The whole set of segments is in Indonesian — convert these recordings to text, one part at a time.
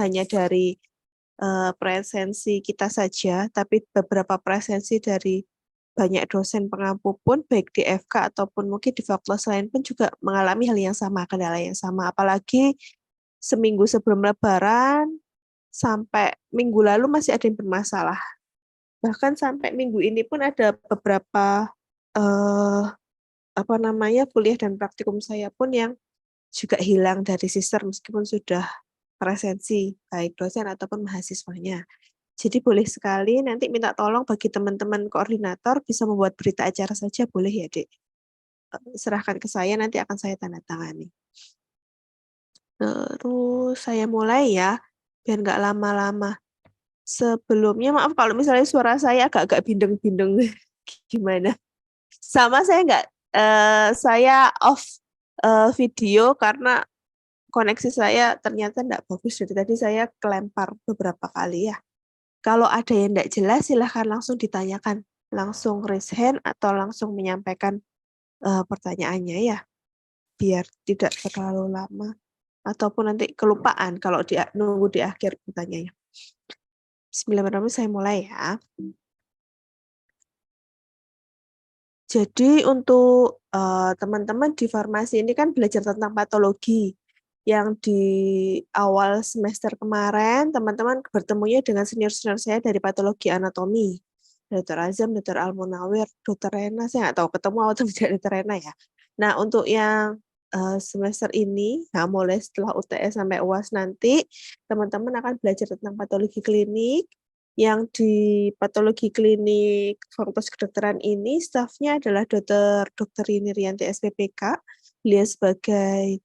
hanya dari presensi kita saja, tapi beberapa presensi dari banyak dosen pengampu pun, baik di FK ataupun mungkin di fakultas lain pun juga mengalami hal yang sama, kendala yang sama. Apalagi seminggu sebelum Lebaran, sampai minggu lalu masih ada yang bermasalah. Bahkan sampai minggu ini pun ada beberapa kuliah dan praktikum saya pun yang juga hilang dari sister meskipun sudah presensi, baik dosen ataupun mahasiswanya. Jadi boleh sekali nanti minta tolong bagi teman-teman koordinator bisa membuat berita acara saja boleh ya, Dek. Serahkan ke saya, nanti akan saya tanda tangani. Terus saya mulai ya, biar nggak lama-lama. Sebelumnya maaf kalau misalnya suara saya agak-agak bindeng-bindeng gimana. Sama saya nggak, saya off video karena koneksi saya ternyata nggak bagus. Jadi tadi saya kelempar beberapa kali ya. Kalau ada yang tidak jelas, silahkan langsung ditanyakan. Langsung raise hand atau langsung menyampaikan pertanyaannya ya. Biar tidak terlalu lama. Ataupun nanti kelupaan kalau nunggu di akhir pertanyaannya. Bismillahirrahmanirrahim, saya mulai ya. Jadi untuk teman-teman di farmasi ini kan belajar tentang patologi. Yang di awal semester kemarin, teman-teman bertemunya dengan senior-senior saya dari patologi anatomi. Dr. Azam, Dr. Almunawir, Dr. Rena, saya nggak tahu ketemu atau tidak Dr. Rena ya. Nah, untuk yang semester ini, nah mulai setelah UTS sampai UAS nanti, teman-teman akan belajar tentang patologi klinik. Yang di patologi klinik Fakultas Kedokteran ini, stafnya adalah Dr. Rini Rianti SPPK, beliau sebagai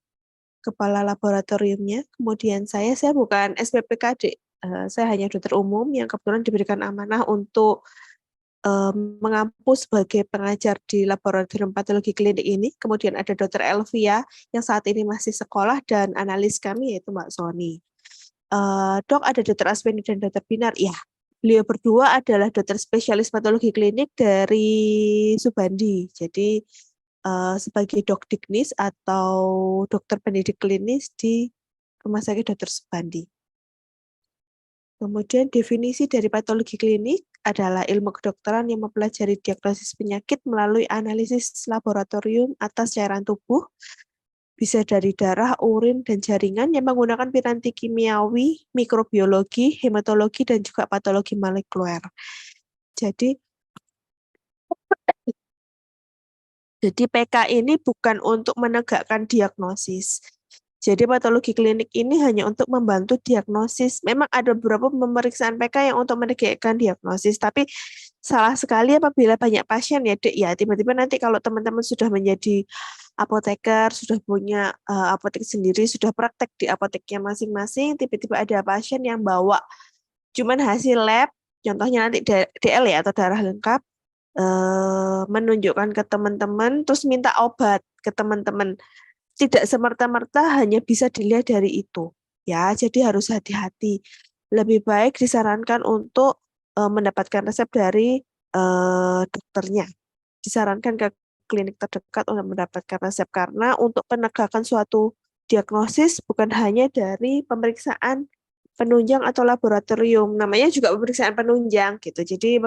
kepala laboratoriumnya. Kemudian saya bukan SPPKD, saya hanya dokter umum yang kebetulan diberikan amanah untuk mengampu sebagai pengajar di laboratorium patologi klinik ini. Kemudian ada Dr. Elvia yang saat ini masih sekolah dan analis kami yaitu Mbak Soni. Dok, ada Dr. Aswini dan Dr. Binar. Ya, beliau berdua adalah dokter spesialis patologi klinik dari Subandi. Jadi sebagai dokdiknis atau dokter pendidik klinis di Rumah Sakit Dr. Subandi. Kemudian definisi dari patologi klinik adalah ilmu kedokteran yang mempelajari diagnosis penyakit melalui analisis laboratorium atas cairan tubuh, bisa dari darah, urin, dan jaringan yang menggunakan piranti kimiawi, mikrobiologi, hematologi, dan juga patologi molekuler. Jadi PK ini bukan untuk menegakkan diagnosis. Jadi patologi klinik ini hanya untuk membantu diagnosis. Memang ada beberapa pemeriksaan PK yang untuk menegakkan diagnosis, tapi salah sekali apabila banyak pasien ya, Dek, ya tiba-tiba nanti kalau teman-teman sudah menjadi apoteker, sudah punya apotek sendiri, sudah praktek di apoteknya masing-masing, tiba-tiba ada pasien yang bawa cuman hasil lab, contohnya nanti DL ya atau darah lengkap, menunjukkan ke teman-teman, terus minta obat ke teman-teman. Tidak semerta-merta hanya bisa dilihat dari itu. Ya, jadi harus hati-hati. Lebih baik disarankan untuk mendapatkan resep dari dokternya. Disarankan ke klinik terdekat untuk mendapatkan resep karena untuk penegakan suatu diagnosis bukan hanya dari pemeriksaan penunjang atau laboratorium, namanya juga pemeriksaan penunjang gitu. Jadi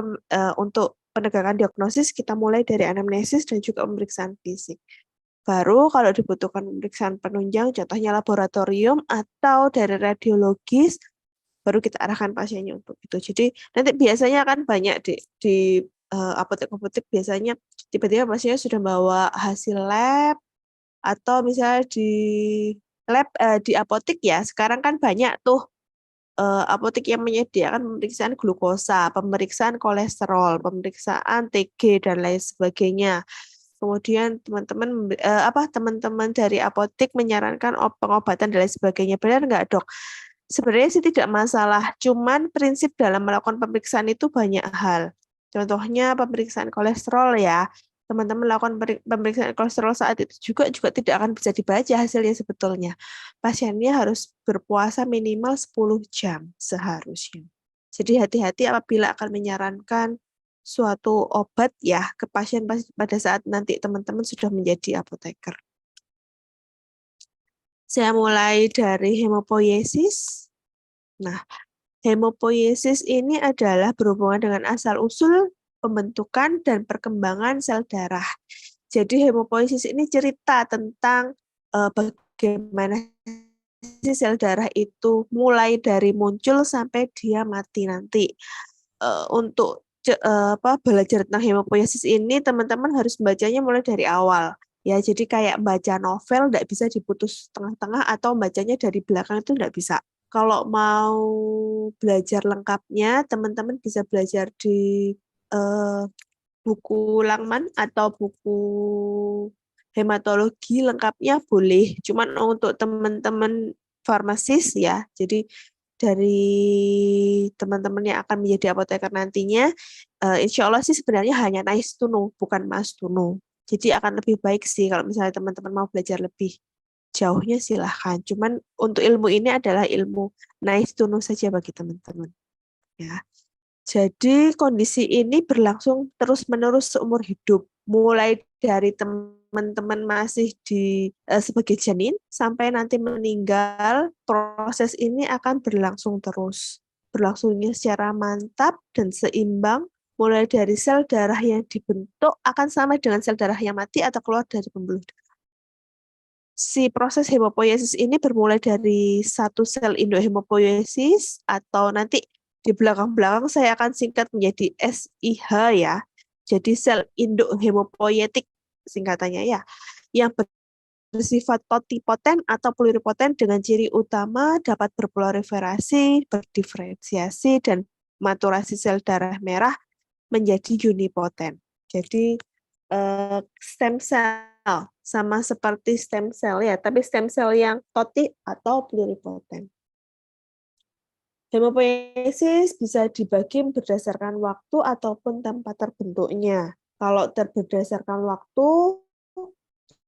untuk penegakan diagnosis kita mulai dari anamnesis dan juga pemeriksaan fisik. Baru kalau dibutuhkan pemeriksaan penunjang, contohnya laboratorium atau dari radiologis, baru kita arahkan pasiennya untuk itu. Jadi nanti biasanya kan banyak di apotek-apotek biasanya tiba-tiba pasiennya sudah bawa hasil lab atau misalnya di lab di apotek ya, sekarang kan banyak tuh apotek yang menyediakan pemeriksaan glukosa, pemeriksaan kolesterol, pemeriksaan TG dan lain sebagainya. Kemudian teman-teman dari apotek menyarankan pengobatan dan lain sebagainya. Benar nggak, Dok? Sebenarnya sih tidak masalah, cuman prinsip dalam melakukan pemeriksaan itu banyak hal. Contohnya pemeriksaan kolesterol ya. Teman-teman melakukan pemeriksaan kolesterol saat itu juga tidak akan bisa dibaca hasilnya sebetulnya. Pasiennya harus berpuasa minimal 10 jam seharusnya. Jadi hati-hati apabila akan menyarankan suatu obat ya ke pasien pada saat nanti teman-teman sudah menjadi apoteker. Saya mulai dari hemopoiesis. Nah, hemopoiesis ini adalah berhubungan dengan asal-usul pembentukan dan perkembangan sel darah. Jadi hemopoiesis ini cerita tentang bagaimana sel darah itu mulai dari muncul sampai dia mati nanti. Untuk belajar tentang hemopoiesis ini teman-teman harus bacanya mulai dari awal. Ya, jadi kayak baca novel tidak bisa diputus tengah-tengah atau bacanya dari belakang itu tidak bisa. Kalau mau belajar lengkapnya, teman-teman bisa belajar di eh, buku Langman atau buku hematologi lengkapnya boleh. Cuman untuk teman-teman farmasis ya, jadi dari teman-teman yang akan menjadi apoteker nantinya, insya Allah sih sebenarnya hanya nice to know, bukan must to know. Jadi akan lebih baik sih kalau misalnya teman-teman mau belajar lebih jauhnya silahkan. Cuman untuk ilmu ini adalah ilmu nice to know saja bagi teman-teman. Ya. Jadi kondisi ini berlangsung terus-menerus seumur hidup, mulai dari teman-teman masih sebagai janin sampai nanti meninggal, proses ini akan berlangsung terus. Berlangsungnya secara mantap dan seimbang, mulai dari sel darah yang dibentuk akan sama dengan sel darah yang mati atau keluar dari pembuluh darah. Si proses hemopoiesis ini bermulai dari satu sel endohemopoiesis atau nanti di belakang-belakang saya akan singkat menjadi SIH ya. Jadi sel endohemopoietik singkatannya ya, yang bersifat totipoten atau pluripoten dengan ciri utama dapat berproliferasi, berdiferensiasi, dan maturasi sel darah merah menjadi unipoten. Jadi stem cell sama seperti stem cell ya, tapi stem cell yang toti atau pluripoten. Hemopoiesis bisa dibagi berdasarkan waktu ataupun tempat terbentuknya. Kalau berdasarkan waktu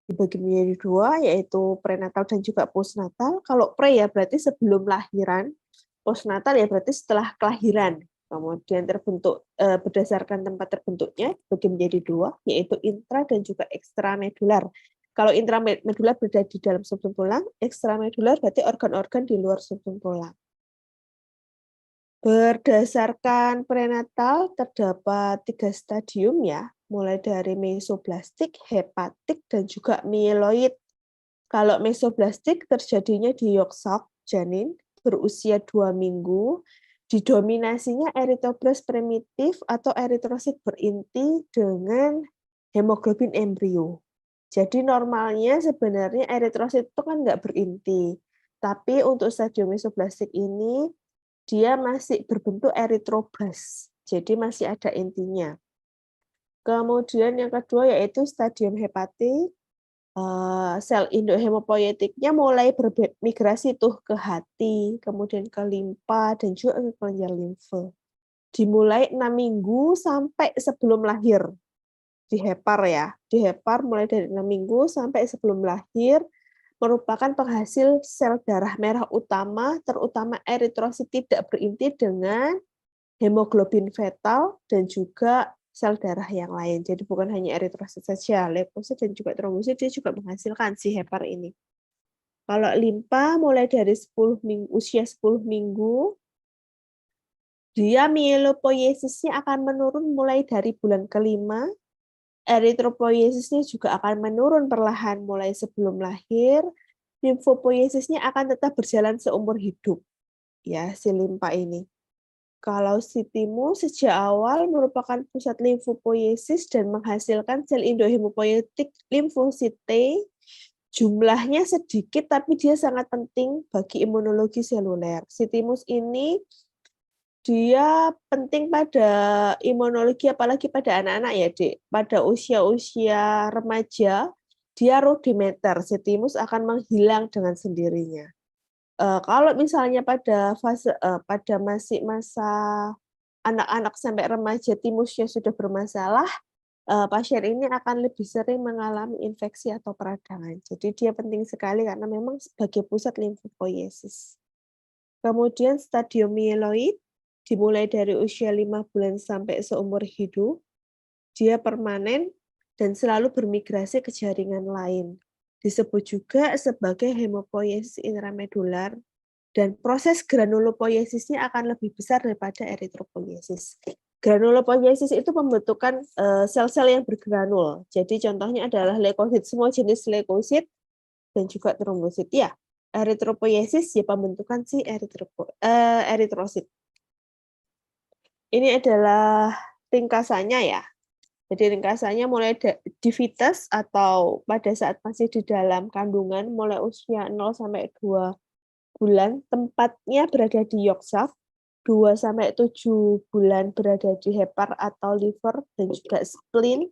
dibagi menjadi dua, yaitu prenatal dan juga postnatal. Kalau pre ya berarti sebelum lahiran, postnatal ya berarti setelah kelahiran. Kemudian terbentuk berdasarkan tempat terbentuknya dibagi menjadi dua, yaitu intra dan juga ekstramedular. Kalau intramedular berada di dalam subsum tulang, ekstramedular berarti organ-organ di luar subsum tulang. Berdasarkan prenatal terdapat 3 stadium ya, mulai dari mesoblastik, hepatik, dan juga mieloid. Kalau mesoblastik terjadinya di yolk sac janin berusia 2 minggu, didominasinya eritroblas primitif atau eritrosit berinti dengan hemoglobin embrio. Jadi normalnya sebenarnya eritrosit itu kan nggak berinti, tapi untuk stadium mesoblastik ini dia masih berbentuk eritroblas, jadi masih ada intinya. Kemudian yang kedua yaitu stadium hepatik, sel endohemopoietiknya mulai bermigrasi tuh ke hati, kemudian ke limpa, dan juga ke kelenjar limfe. Dimulai 6 minggu sampai sebelum lahir. Di hepar ya, di hepar mulai dari 6 minggu sampai sebelum lahir, merupakan penghasil sel darah merah utama, terutama eritrosit tidak berinti dengan hemoglobin fetal dan juga sel darah yang lain. Jadi bukan hanya eritrosit saja, leukosit dan juga trombosit dia juga menghasilkan si hepar ini. Kalau limpa mulai dari 10 minggu, usia 10 minggu, dia mielopoiesisnya akan menurun mulai dari bulan kelima. Eritropoiesisnya juga akan menurun perlahan mulai sebelum lahir. Limfopoiesisnya akan tetap berjalan seumur hidup. Ya, si limpa ini. Kalau si timus sejak awal merupakan pusat limfopoiesis dan menghasilkan sel endohemopoietik limfosit T. Jumlahnya sedikit tapi dia sangat penting bagi imunologi seluler. Si timus ini dia penting pada imunologi apalagi pada anak-anak ya, Dek. Pada usia-usia remaja, dia rudimeter, si timus akan menghilang dengan sendirinya. Kalau misalnya pada masih masa anak-anak sampai remaja timusnya sudah bermasalah, pasien ini akan lebih sering mengalami infeksi atau peradangan. Jadi dia penting sekali karena memang sebagai pusat limfopoiesis. Kemudian stadium mieloid dimulai dari usia 5 bulan sampai seumur hidup. Dia permanen dan selalu bermigrasi ke jaringan lain. Disebut juga sebagai hemopoiesis intramedular Dan proses granulopoiesisnya akan lebih besar daripada eritropoiesis. Granulopoiesis itu pembentukan sel-sel yang bergranul. Jadi contohnya adalah leukosit, semua jenis leukosit dan juga trombosit. Ya, eritropoiesis ya pembentukan si eritrosit. Ini adalah ringkasannya ya. Jadi ringkasannya mulai di fetus atau pada saat masih di dalam kandungan mulai usia 0 sampai 2 bulan, tempatnya berada di yolk sac, 2 sampai 7 bulan berada di hepar atau liver dan juga spleen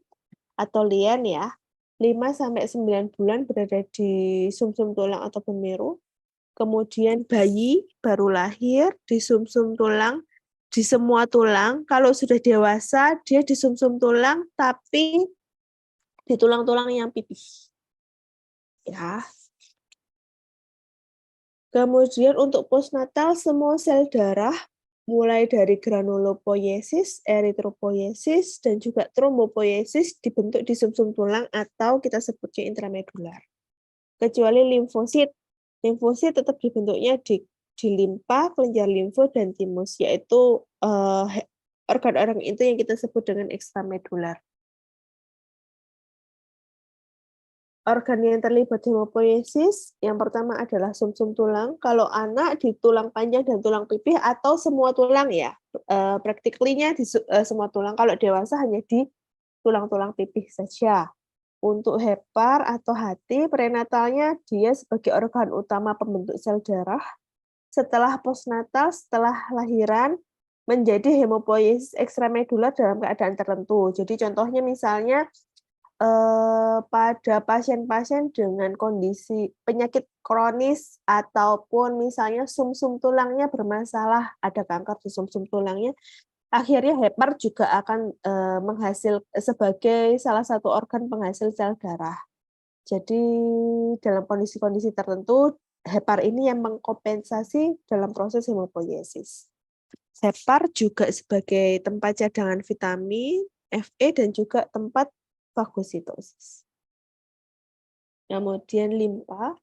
atau lien ya. 5 sampai 9 bulan berada di sumsum tulang atau bemiru. Kemudian bayi baru lahir di sumsum tulang, di semua tulang. Kalau sudah dewasa dia di sumsum tulang tapi di tulang-tulang yang pipih. Ya. Kemudian untuk postnatal, semua sel darah, mulai dari granulopoiesis, eritropoiesis, dan juga trombopoiesis dibentuk di sumsum tulang atau kita sebutnya intramedular. Kecuali limfosit. Limfosit tetap dibentuknya di limpa, kelenjar limfo, dan timus, yaitu organ-organ itu yang kita sebut dengan ekstramedular. Organ yang terlibat hemopoiesis, yang pertama adalah sumsum tulang. Kalau anak di tulang panjang dan tulang pipih atau semua tulang ya, practically-nya di semua tulang. Kalau dewasa hanya di tulang-tulang pipih saja. Untuk hepar atau hati, prenatalnya dia sebagai organ utama pembentuk sel darah. Setelah postnatal, setelah lahiran, menjadi hemopoiesis ekstramedular dalam keadaan tertentu. Jadi contohnya misalnya pada pasien-pasien dengan kondisi penyakit kronis ataupun misalnya sumsum tulangnya bermasalah, ada kanker di sumsum tulangnya, akhirnya hepar juga akan sebagai salah satu organ penghasil sel darah. Jadi dalam kondisi-kondisi tertentu, hepar ini yang mengkompensasi dalam proses hemopoiesis. Hepar juga sebagai tempat cadangan vitamin, Fe, dan juga tempat fagositosis. Kemudian limpa,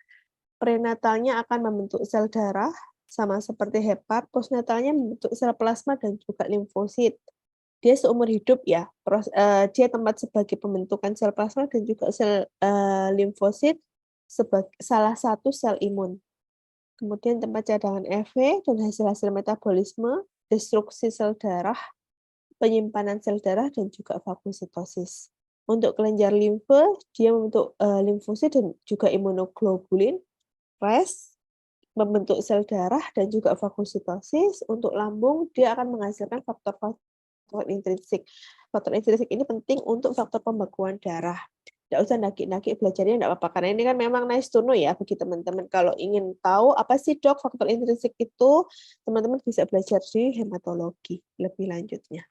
prenatalnya akan membentuk sel darah, sama seperti hepar, postnatalnya membentuk sel plasma dan juga limfosit. Dia seumur hidup ya, dia tempat sebagai pembentukan sel plasma dan juga sel limfosit sebagai salah satu sel imun. Kemudian tempat cadangan Fe dan hasil-hasil metabolisme, destruksi sel darah, penyimpanan sel darah, dan juga fagositosis. Untuk kelenjar limfe, dia membentuk limfosit dan juga imunoglobulin, RES, membentuk sel darah dan juga fagositosis. Untuk lambung, dia akan menghasilkan faktor intrinsik. Faktor intrinsik ini penting untuk faktor pembekuan darah. Nggak usah nagih-nagih belajarnya, nggak apa-apa. Karena ini kan memang nice to know ya bagi teman-teman. Kalau ingin tahu apa sih dok faktor intrinsik itu, teman-teman bisa belajar di hematologi lebih lanjutnya.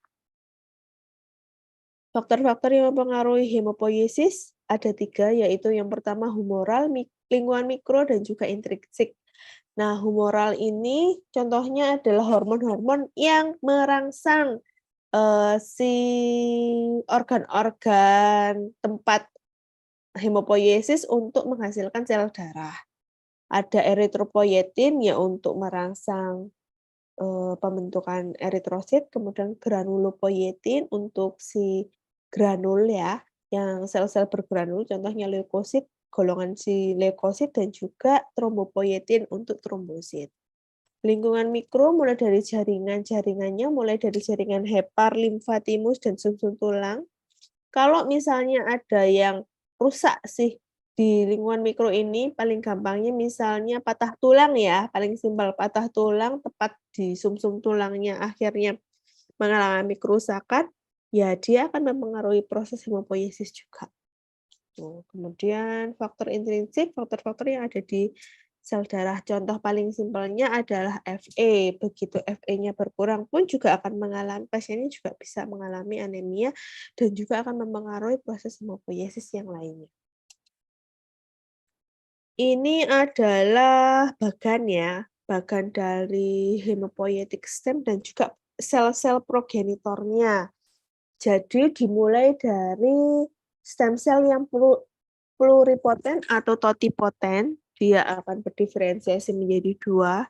Faktor-faktor yang mempengaruhi hemopoiesis ada 3, yaitu yang pertama humoral, lingkungan mikro, dan juga intrinsik. Nah, humoral ini contohnya adalah hormon-hormon yang merangsang si organ-organ tempat hemopoiesis untuk menghasilkan sel darah. Ada eritropoietin ya untuk merangsang pembentukan eritrosit, kemudian granulopoietin untuk si granul ya, yang sel-sel bergranul, contohnya leukosit, golongan si leukosit, dan juga trombopoietin untuk trombosit. Lingkungan mikro mulai dari jaringannya mulai dari jaringan hepar, limfatimus, dan sumsum tulang. Kalau misalnya ada yang rusak sih di lingkungan mikro ini, paling gampangnya misalnya patah tulang ya, paling simpel patah tulang tepat di sumsum tulangnya akhirnya mengalami kerusakan, ya dia akan mempengaruhi proses hemopoiesis juga. Kemudian faktor intrinsik, faktor-faktor yang ada di sel darah. Contoh paling simpelnya adalah Fe. Begitu Fe-nya berkurang pun juga akan pasiennya juga bisa mengalami anemia dan juga akan mempengaruhi proses hemopoiesis yang lainnya. Ini adalah bagan dari hematopoietic stem dan juga sel-sel progenitornya. Jadi dimulai dari stem sel yang pluripoten atau totipoten, dia akan berdiferensiasi menjadi 2.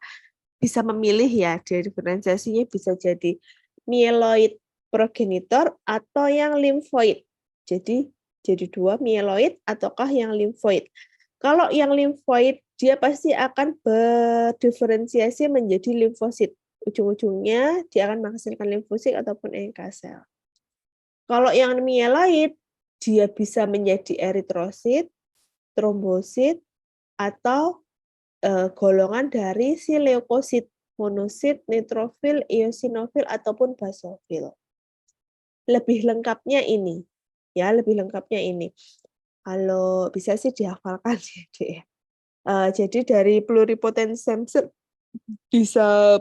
bisa memilih ya, diferensiasinya bisa jadi mieloid progenitor atau yang limfoid. Jadi 2 mieloid ataukah yang limfoid. Kalau yang limfoid dia pasti akan berdiferensiasi menjadi limfosit. Ujung-ujungnya dia akan menghasilkan limfosit ataupun NK sel. Kalau yang mieloid dia bisa menjadi eritrosit, trombosit atau golongan dari si leukosit, monosit, neutrofil, eosinofil ataupun basofil. Lebih lengkapnya ini, ya lebih lengkapnya ini. Kalau bisa sih dihafalkan ya. Jadi dari pluripotent stem cell bisa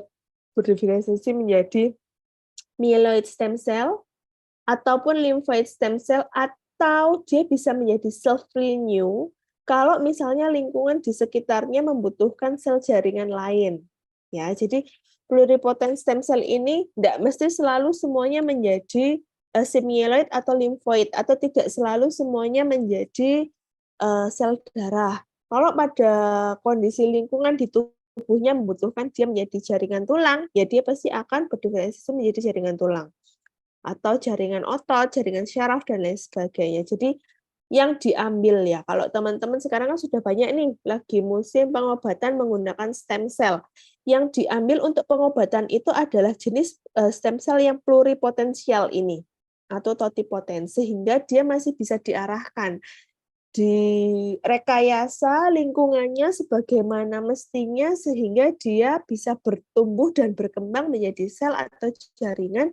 berdiferensiasi menjadi myeloid stem cell ataupun lymphoid stem cell atau dia bisa menjadi self-renew kalau misalnya lingkungan di sekitarnya membutuhkan sel jaringan lain. Ya, jadi pluripotent stem cell ini tidak mesti selalu semuanya menjadi semieloid atau limfoid atau tidak selalu semuanya menjadi sel darah. Kalau pada kondisi lingkungan di tubuhnya membutuhkan dia menjadi jaringan tulang, ya dia pasti akan berdiferensiasi menjadi jaringan tulang atau jaringan otot, jaringan syaraf dan lain sebagainya. Jadi yang diambil ya, kalau teman-teman sekarang kan sudah banyak nih lagi musim pengobatan menggunakan stem cell. Yang diambil untuk pengobatan itu adalah jenis stem cell yang pluripotensial ini atau totipotent sehingga dia masih bisa diarahkan direkayasa lingkungannya sebagaimana mestinya sehingga dia bisa bertumbuh dan berkembang menjadi sel atau jaringan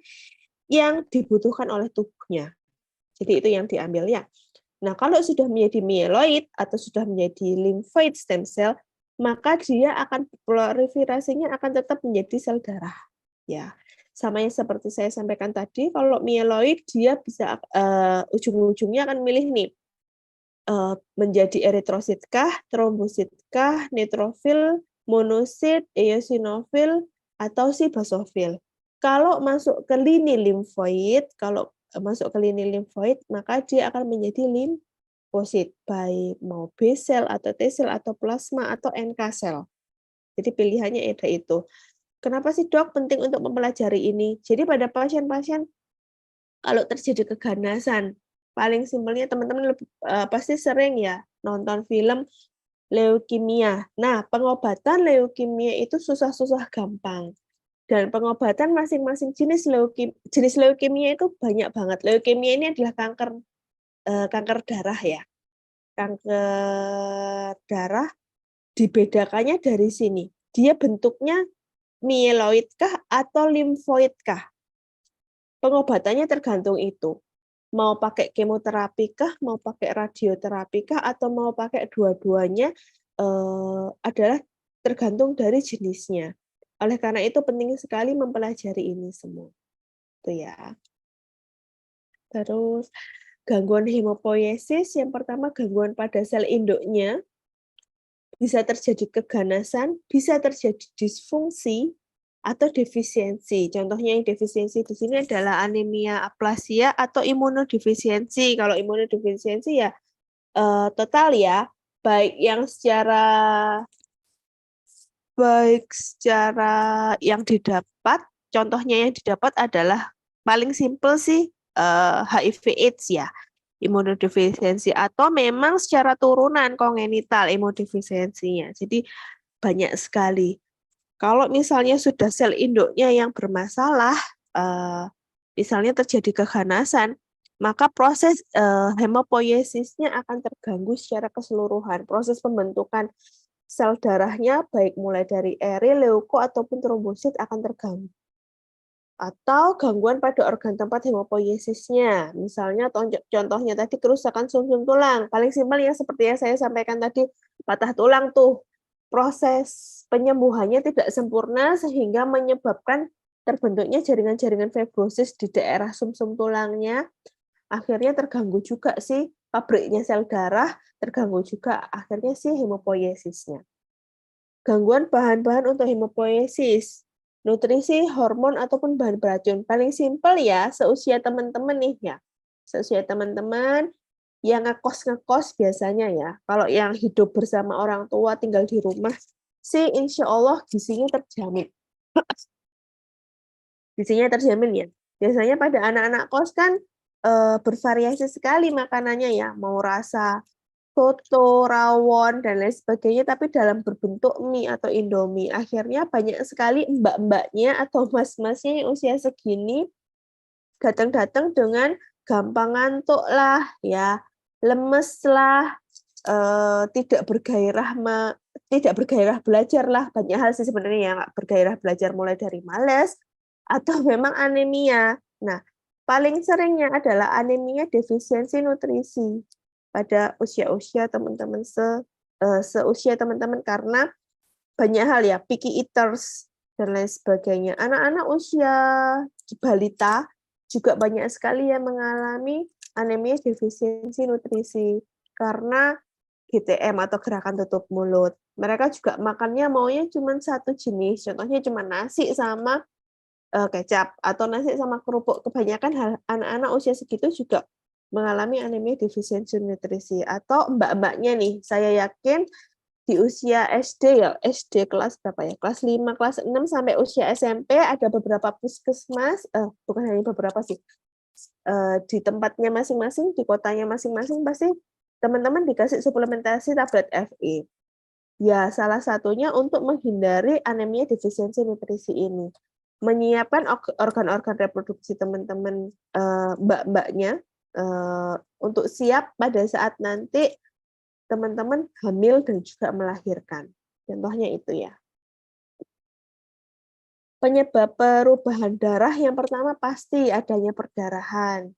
yang dibutuhkan oleh tubuhnya. Jadi itu yang diambil ya. Nah, kalau sudah menjadi mieloid atau sudah menjadi lymphoid stem cell, maka dia akan proliferasinya akan tetap menjadi sel darah. Ya, sama yang seperti saya sampaikan tadi, kalau mieloid dia bisa ujung-ujungnya akan milih nih menjadi eritrositkah, trombositkah, neutrofil, monosit, eosinofil, atau si basofil. Kalau masuk ke lini limfoid, maka dia akan menjadi limfosit, baik mau B sel atau T sel atau plasma atau NK sel. Jadi pilihannya ada itu. Kenapa sih dok penting untuk mempelajari ini? Jadi pada pasien-pasien kalau terjadi keganasan, paling simpelnya teman-teman pasti sering ya nonton film leukemia. Nah, pengobatan leukemia itu susah-susah gampang. Dan pengobatan masing-masing jenis leukemia itu banyak banget. Leukemia ini adalah kanker darah ya. Kanker darah dibedakannya dari sini. Dia bentuknya mieloid kah atau limfoid kah? Pengobatannya tergantung itu. Mau pakai kemoterapi kah, mau pakai radioterapi kah, atau mau pakai dua-duanya adalah tergantung dari jenisnya. Oleh karena itu penting sekali mempelajari ini semua. Itu ya. Terus gangguan hemopoiesis yang pertama gangguan pada sel induknya, bisa terjadi keganasan, bisa terjadi disfungsi atau defisiensi. Contohnya yang defisiensi di sini adalah anemia aplasia atau imunodefisiensi. Kalau imunodefisiensi ya total ya, baik secara yang didapat, contohnya yang didapat adalah paling simpel sih HIV/AIDS ya, imunodefisiensi atau memang secara turunan kongenital imunodefisiensinya. Jadi banyak sekali. Kalau misalnya sudah sel induknya yang bermasalah, misalnya terjadi keganasan, maka proses hemopoiesisnya akan terganggu secara keseluruhan. Proses pembentukan sel darahnya baik mulai dari eri, leuko ataupun trombosit akan terganggu. Atau gangguan pada organ tempat hemopoiesisnya. Misalnya contohnya tadi kerusakan sumsum tulang. Paling simpel yang seperti yang saya sampaikan tadi, patah tulang tuh. Proses penyembuhannya tidak sempurna sehingga menyebabkan terbentuknya jaringan-jaringan fibrosis di daerah sumsum tulangnya. Akhirnya terganggu juga sih pabriknya sel darah, terganggu juga akhirnya sih hemopoiesisnya. Gangguan bahan-bahan untuk hemopoiesis, nutrisi, hormon, ataupun bahan beracun. Paling simpel ya, seusia teman-teman nih ya. Seusia teman-teman yang ngekos biasanya ya. Kalau yang hidup bersama orang tua, tinggal di rumah, insya Allah gizinya terjamin. Gizinya terjamin ya. Biasanya pada anak-anak kos kan bervariasi sekali makanannya ya, mau rasa soto, rawon, dan lain sebagainya, tapi dalam berbentuk mie atau indomie. Akhirnya banyak sekali mbak-mbaknya atau mas-masnya yang usia segini datang-datang dengan gampang ngantuk lah, ya, lemes lah, tidak bergairah belajar lah, banyak hal sih sebenarnya yang nggak bergairah belajar, mulai dari males atau memang anemia. Nah, paling seringnya adalah anemia defisiensi nutrisi pada usia-usia teman-teman seusia teman-teman, karena banyak hal ya, picky eaters dan lain sebagainya. Anak-anak usia balita juga banyak sekali yang mengalami anemia defisiensi nutrisi karena GTM atau gerakan tutup mulut. Mereka juga makannya maunya cuma satu jenis, contohnya cuma nasi sama kecap atau nasi sama kerupuk. Kebanyakan anak-anak usia segitu juga mengalami anemia defisiensi nutrisi. Atau mbak-mbaknya nih, saya yakin di usia SD ya, SD kelas berapa ya? Kelas 5, kelas 6 sampai usia SMP ada beberapa puskesmas, bukan hanya beberapa sih. Di tempatnya masing-masing, di kotanya masing-masing pasti teman-teman dikasih suplementasi tablet Fe. Ya, salah satunya untuk menghindari anemia defisiensi nutrisi ini. Menyiapkan organ-organ reproduksi teman-teman, mbak-mbaknya, untuk siap pada saat nanti teman-teman hamil dan juga melahirkan. Contohnya itu ya. Penyebab perubahan darah yang pertama pasti adanya perdarahan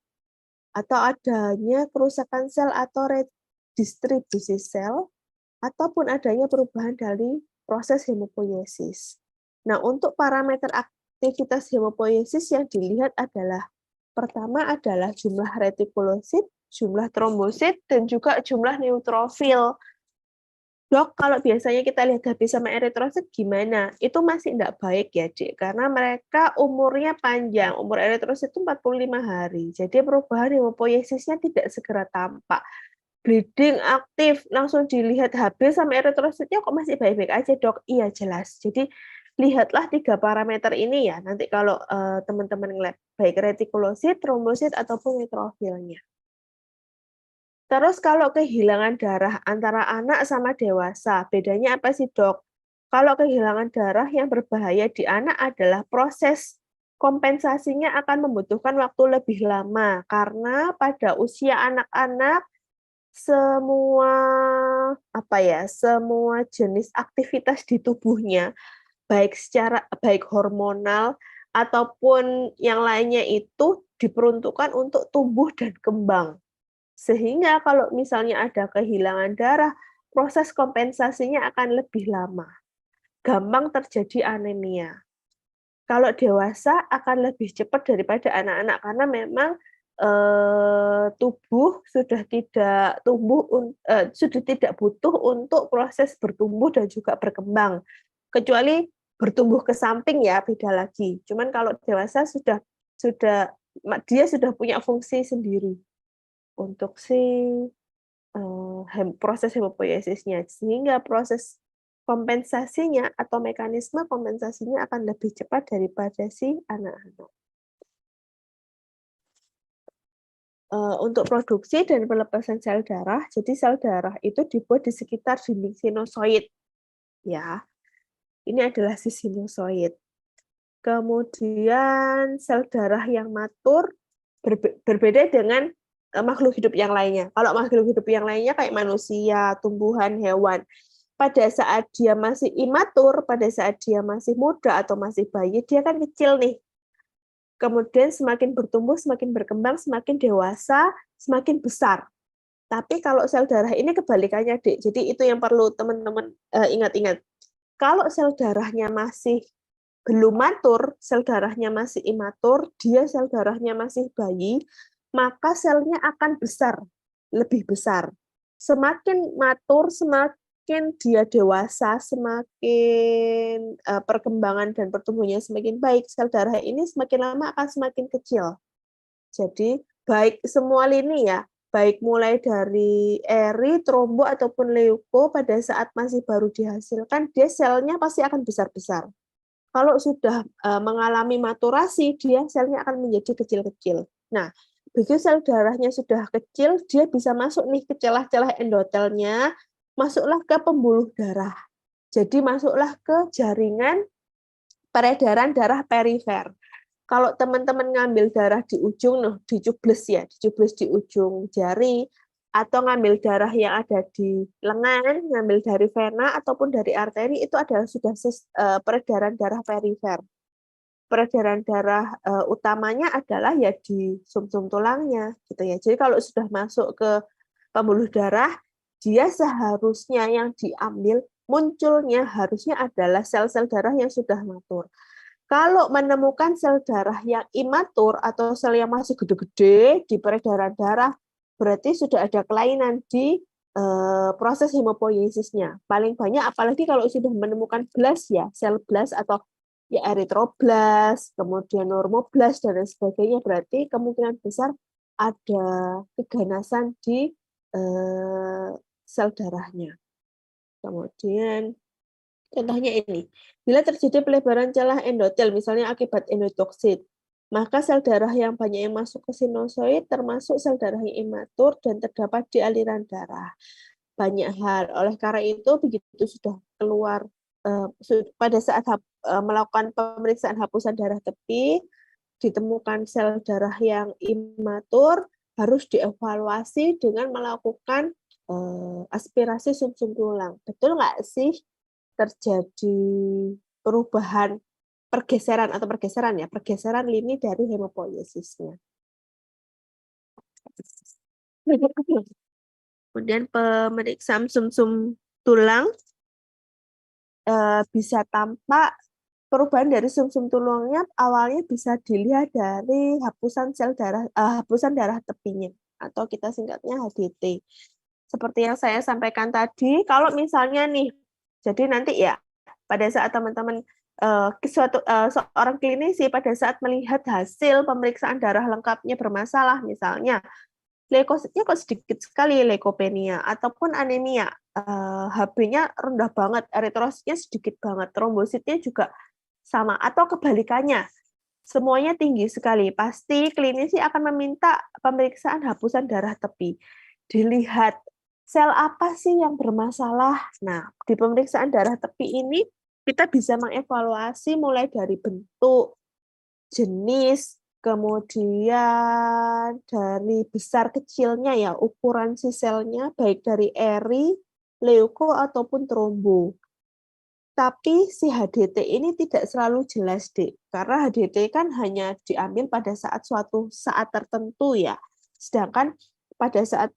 atau adanya kerusakan sel atau redistribusi sel ataupun adanya perubahan dari proses hemopoiesis. Nah, untuk parameter aktivitas hemopoiesis yang dilihat adalah pertama adalah jumlah retikulosit, jumlah trombosit, dan juga jumlah neutrofil. Dok, kalau biasanya kita lihat HB sama eritrosit gimana? Itu masih enggak baik ya, Dek, karena mereka umurnya panjang. Umur eritrosit itu 45 hari. Jadi perubahan hemopoiesisnya tidak segera tampak. Bleeding aktif, langsung dilihat HB sama eritrositnya kok masih baik-baik aja, Dok? Iya, jelas. Jadi lihatlah 3 parameter ini ya. Nanti kalau teman-teman ngeliat baik retikulosit, trombosit ataupun neutrofilnya. Terus kalau kehilangan darah antara anak sama dewasa, bedanya apa sih, Dok? Kalau kehilangan darah yang berbahaya di anak adalah proses kompensasinya akan membutuhkan waktu lebih lama, karena pada usia anak-anak semua semua jenis aktivitas di tubuhnya, baik hormonal ataupun yang lainnya itu diperuntukkan untuk tumbuh dan kembang. Sehingga kalau misalnya ada kehilangan darah, proses kompensasinya akan lebih lama. Gampang terjadi anemia. Kalau dewasa akan lebih cepat daripada anak-anak karena memang tubuh sudah tidak butuh untuk proses bertumbuh dan juga berkembang. Kecuali bertumbuh ke samping ya, beda lagi. Cuman kalau dewasa dia sudah punya fungsi sendiri untuk proses hemopoiesisnya, sehingga proses kompensasinya atau mekanisme kompensasinya akan lebih cepat daripada si anak-anak. Untuk produksi dan pelepasan sel darah, jadi sel darah itu dibuat di sekitar dinding sinusoid, ya. Ini adalah si sinusoid. Kemudian sel darah yang matur berbeda dengan makhluk hidup yang lainnya. Kalau makhluk hidup yang lainnya kayak manusia, tumbuhan, hewan, pada saat dia masih imatur, pada saat dia masih muda atau masih bayi, dia kan kecil nih. Kemudian semakin bertumbuh, semakin berkembang, semakin dewasa, semakin besar. Tapi kalau sel darah ini kebalikannya, Dek. Jadi itu yang perlu teman-teman ingat-ingat. Kalau sel darahnya masih belum matur, sel darahnya masih imatur, dia sel darahnya masih bayi, maka selnya akan besar, lebih besar. Semakin matur, semakin dia dewasa, semakin perkembangan dan pertumbuhannya semakin baik, sel darah ini semakin lama akan semakin kecil. Jadi baik semua lini ya, baik mulai dari eri, trombo, ataupun leuko pada saat masih baru dihasilkan, dia selnya pasti akan besar-besar. Kalau sudah mengalami maturasi, dia selnya akan menjadi kecil-kecil. Nah, begitu sel darahnya sudah kecil, dia bisa masuk nih ke celah-celah endotelnya, masuklah ke pembuluh darah. Jadi masuklah ke jaringan peredaran darah perifer. Kalau teman-teman ngambil darah di ujung, dicubles ya, dicubles di ujung jari, atau ngambil darah yang ada di lengan, ngambil dari vena ataupun dari arteri, itu adalah sudah peredaran darah perifer. Peredaran darah utamanya adalah ya di sumsum tulangnya, gitu ya. Jadi kalau sudah masuk ke pembuluh darah, dia seharusnya yang diambil munculnya harusnya adalah sel-sel darah yang sudah matur. Kalau menemukan sel darah yang imatur atau sel yang masih gede-gede di peredaran darah, berarti sudah ada kelainan di proses hemopoiesisnya. Paling banyak apalagi kalau sudah menemukan blast ya, sel blast atau ya eritroblast, kemudian normoblast dan lain sebagainya, berarti kemungkinan besar ada keganasan di sel darahnya. Kemudian contohnya ini, bila terjadi pelebaran celah endotel, misalnya akibat endotoksin, maka sel darah yang banyak yang masuk ke sinusoid, termasuk sel darah yang imatur dan terdapat di aliran darah. Banyak hal. Oleh karena itu, begitu sudah keluar, pada saat melakukan pemeriksaan hapusan darah tepi, ditemukan sel darah yang imatur, harus dievaluasi dengan melakukan aspirasi sumsum tulang. Betul nggak sih terjadi perubahan pergeseran lini dari hemopoiesisnya. Kemudian pemeriksaan sumsum tulang bisa tampak perubahan dari sumsum tulangnya awalnya bisa dilihat dari hapusan darah tepinya atau kita singkatnya HDT. Seperti yang saya sampaikan tadi, kalau misalnya nih, jadi nanti ya pada saat teman-teman seorang klinisi pada saat melihat hasil pemeriksaan darah lengkapnya bermasalah, misalnya leukositnya kok sedikit sekali leukopenia ataupun anemia, HB-nya rendah banget, eritrositnya sedikit banget, trombositnya juga sama atau kebalikannya, semuanya tinggi sekali, pasti klinisi akan meminta pemeriksaan hapusan darah tepi. Dilihat sel apa sih yang bermasalah. Nah, di pemeriksaan darah tepi ini kita bisa mengevaluasi mulai dari bentuk, jenis, kemudian dari besar kecilnya ya, ukuran si selnya, baik dari eri, leuko, ataupun trombo. Tapi si HDT ini tidak selalu jelas, Dek. Karena HDT kan hanya diambil pada suatu saat tertentu ya. Sedangkan pada saat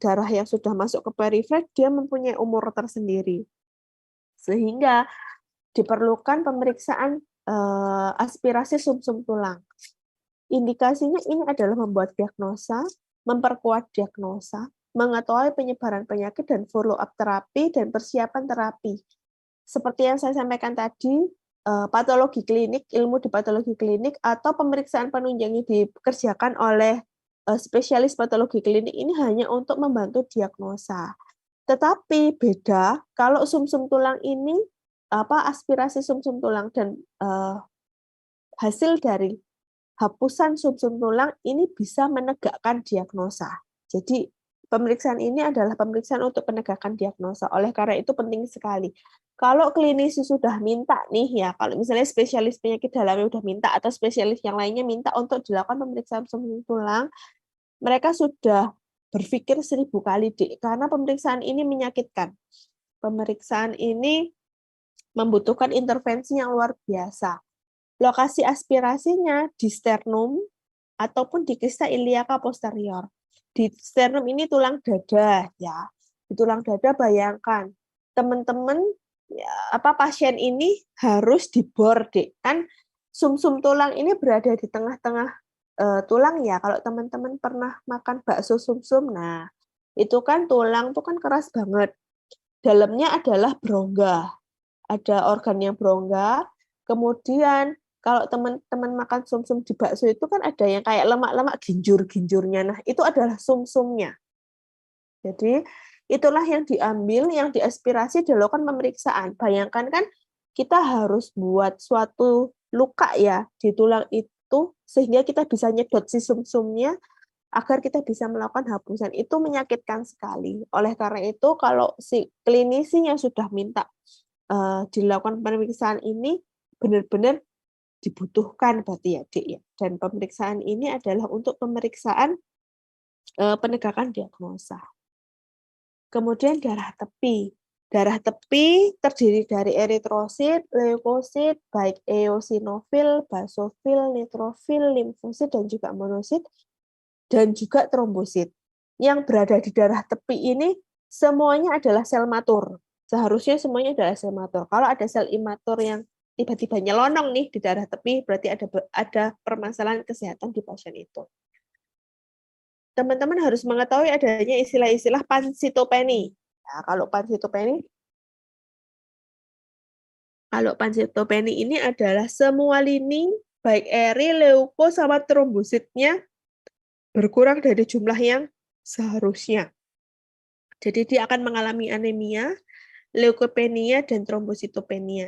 darah yang sudah masuk ke perifer, dia mempunyai umur tersendiri. Sehingga diperlukan pemeriksaan aspirasi sumsum tulang. Indikasinya ini adalah membuat diagnosa, memperkuat diagnosa, mengetahui penyebaran penyakit dan follow up terapi dan persiapan terapi. Seperti yang saya sampaikan tadi, patologi klinik, ilmu di patologi klinik atau pemeriksaan penunjang yang dikerjakan oleh spesialis patologi klinik ini hanya untuk membantu diagnosa. Tetapi beda kalau sumsum tulang ini aspirasi sumsum tulang dan hasil dari hapusan sumsum tulang ini bisa menegakkan diagnosa. Jadi pemeriksaan ini adalah pemeriksaan untuk penegakan diagnosa. Oleh karena itu penting sekali. Kalau klinisi sudah minta nih ya, kalau misalnya spesialis penyakit dalamnya sudah minta atau spesialis yang lainnya minta untuk dilakukan pemeriksaan sumsum tulang, mereka sudah berpikir 1000 kali, Dik, karena pemeriksaan ini menyakitkan. Pemeriksaan ini membutuhkan intervensi yang luar biasa. Lokasi aspirasinya di sternum ataupun di kista iliaka posterior. Di sternum ini tulang dada ya. Di tulang dada bayangkan teman-teman ya, pasien ini harus dibor, Dek. Kan sumsum tulang ini berada di tengah-tengah tulang ya. Kalau teman-teman pernah makan bakso sumsum, nah itu kan tulang tuh kan keras banget. Dalamnya adalah berongga. Ada organ yang berongga, kemudian Kalau teman-teman makan sumsum di bakso itu kan ada yang kayak lemak-lemak ginjur-ginjurnya. Nah, itu adalah sumsumnya. Jadi, itulah yang diambil, yang diaspirasi dilakukan pemeriksaan. Bayangkan kan kita harus buat suatu luka ya di tulang itu sehingga kita bisa nyedot si sumsumnya agar kita bisa melakukan hapusan. Itu menyakitkan sekali. Oleh karena itu, kalau si klinisi yang sudah minta dilakukan pemeriksaan ini benar-benar dibutuhkan berarti ya, Dik ya. Dan pemeriksaan ini adalah untuk pemeriksaan penegakan diagnosa. Kemudian darah tepi. Darah tepi terdiri dari eritrosit, leukosit, baik eosinofil, basofil, neutrofil, limfosit, dan juga monosit, dan juga trombosit. Yang berada di darah tepi ini semuanya adalah sel matur. Seharusnya semuanya adalah sel matur. Kalau ada sel imatur yang tiba-tiba nyelonong nih di darah tepi, berarti ada permasalahan kesehatan di pasien itu. Teman-teman harus mengetahui adanya istilah-istilah pansitopeni. Nah, kalau pansitopeni ini adalah semua lini baik eri, leuko, sama trombositnya berkurang dari jumlah yang seharusnya. Jadi dia akan mengalami anemia, leukopenia, dan trombositopenia.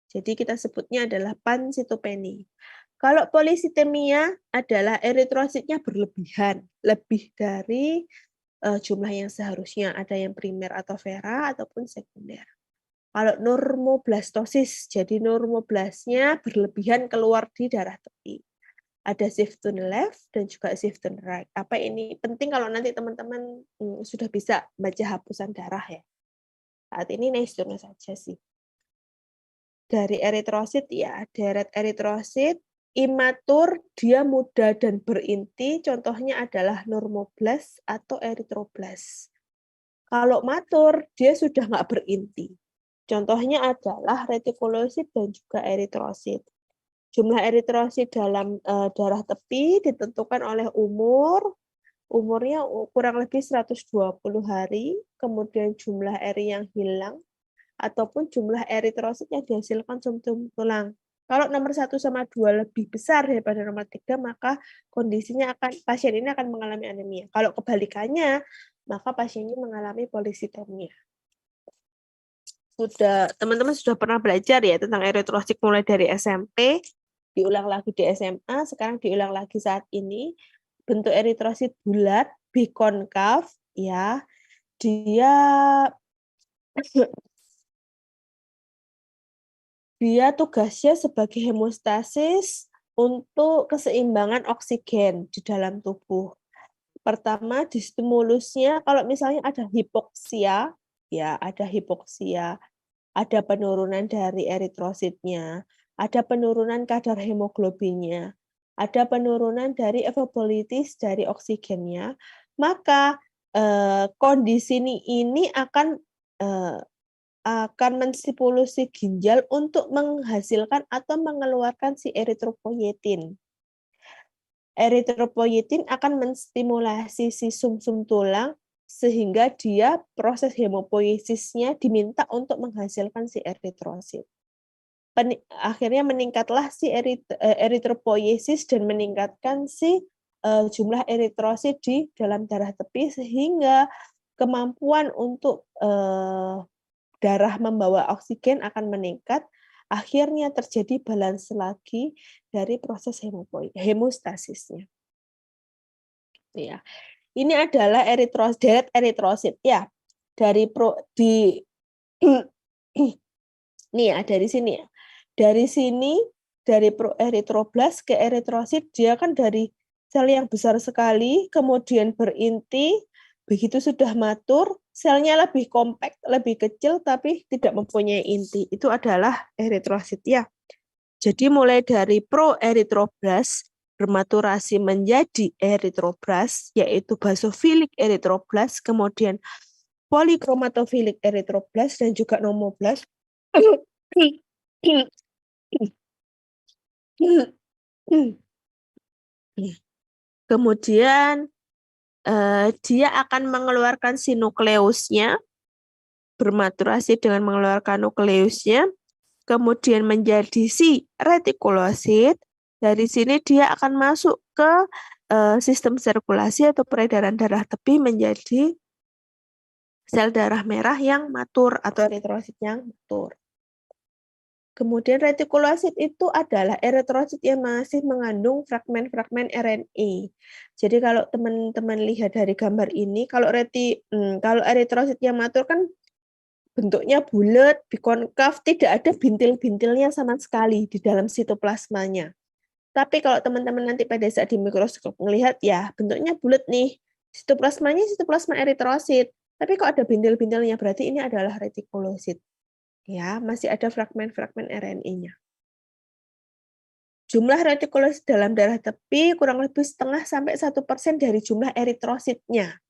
Jadi kita sebutnya adalah pansitopeni. Kalau polisitemia adalah eritrositnya berlebihan, lebih dari jumlah yang seharusnya, ada yang primer atau vera ataupun sekunder. Kalau normoblastosis, jadi normoblasnya berlebihan keluar di darah tepi. Ada shift to the left dan juga shift to the right. Apa ini penting kalau nanti teman-teman sudah bisa baca hapusan darah ya. Saat ini nice saja sih. Dari eritrosit ya, deret eritrosit, imatur, dia muda dan berinti, contohnya adalah normoblas atau eritroblas. Kalau matur, dia sudah nggak berinti. Contohnya adalah retikulosit dan juga eritrosit. Jumlah eritrosit dalam darah tepi ditentukan oleh umurnya kurang lebih 120 hari, kemudian jumlah eri yang hilang, ataupun jumlah eritrosit yang dihasilkan sumsum tulang. Kalau nomor 1 sama 2 lebih besar daripada nomor 3, maka pasien ini akan mengalami anemia. Kalau kebalikannya, maka pasien ini mengalami polisitemia. Teman-teman sudah pernah belajar ya tentang eritrosit mulai dari SMP, diulang lagi di SMA, sekarang diulang lagi saat ini. Bentuk eritrosit bulat, bikonkav, ya. Dia tugasnya sebagai hemostasis untuk keseimbangan oksigen di dalam tubuh. Pertama, di stimulusnya kalau misalnya ada hipoksia, ya ada hipoksia, ada penurunan dari eritrositnya, ada penurunan kadar hemoglobinnya, ada penurunan dari evapolitis dari oksigennya, maka kondisi ini akan menstimulasi ginjal untuk menghasilkan atau mengeluarkan si eritropoietin. Eritropoietin akan menstimulasi si sumsum tulang sehingga dia proses hemopoiesisnya diminta untuk menghasilkan si eritrosit. Akhirnya meningkatlah si eritropoiesis dan meningkatkan si jumlah eritrosit di dalam darah tepi sehingga kemampuan untuk darah membawa oksigen akan meningkat, akhirnya terjadi balance lagi dari proses hemostasisnya. Ya. Ini adalah deret eritrosit ya. Nih ya, dari sini ya. Dari sini dari proeritroblas ke eritrosit dia kan dari sel yang besar sekali kemudian berinti. Begitu sudah matur, selnya lebih kompak, lebih kecil, tapi tidak mempunyai inti. Itu adalah eritrosit ya. Jadi mulai dari proeritroblas bermaturasi menjadi eritroblas, yaitu basofilik eritroblas, kemudian polikromatofilic eritroblas, dan juga nomoblas. Kemudian dia akan mengeluarkan si nukleusnya, bermaturasi dengan mengeluarkan nukleusnya, kemudian menjadi si retikulosit. Dari sini dia akan masuk ke sistem sirkulasi atau peredaran darah tepi menjadi sel darah merah yang matur atau eritrosit yang matur. Kemudian retikulosit itu adalah eritrosit yang masih mengandung fragmen-fragmen RNA. Jadi kalau teman-teman lihat dari gambar ini, kalau eritrosit yang matur kan bentuknya bulat, bikonkav, tidak ada bintil-bintilnya sama sekali di dalam sitoplasmanya. Tapi kalau teman-teman nanti pada saat di mikroskop melihat ya bentuknya bulat nih, sitoplasmanya sitoplasma eritrosit. Tapi kok ada bintil-bintilnya, berarti ini adalah retikulosit. Ya, masih ada fragmen-fragmen RNA-nya. Jumlah retikulosit dalam darah tepi kurang lebih 0,5–1% dari jumlah eritrositnya.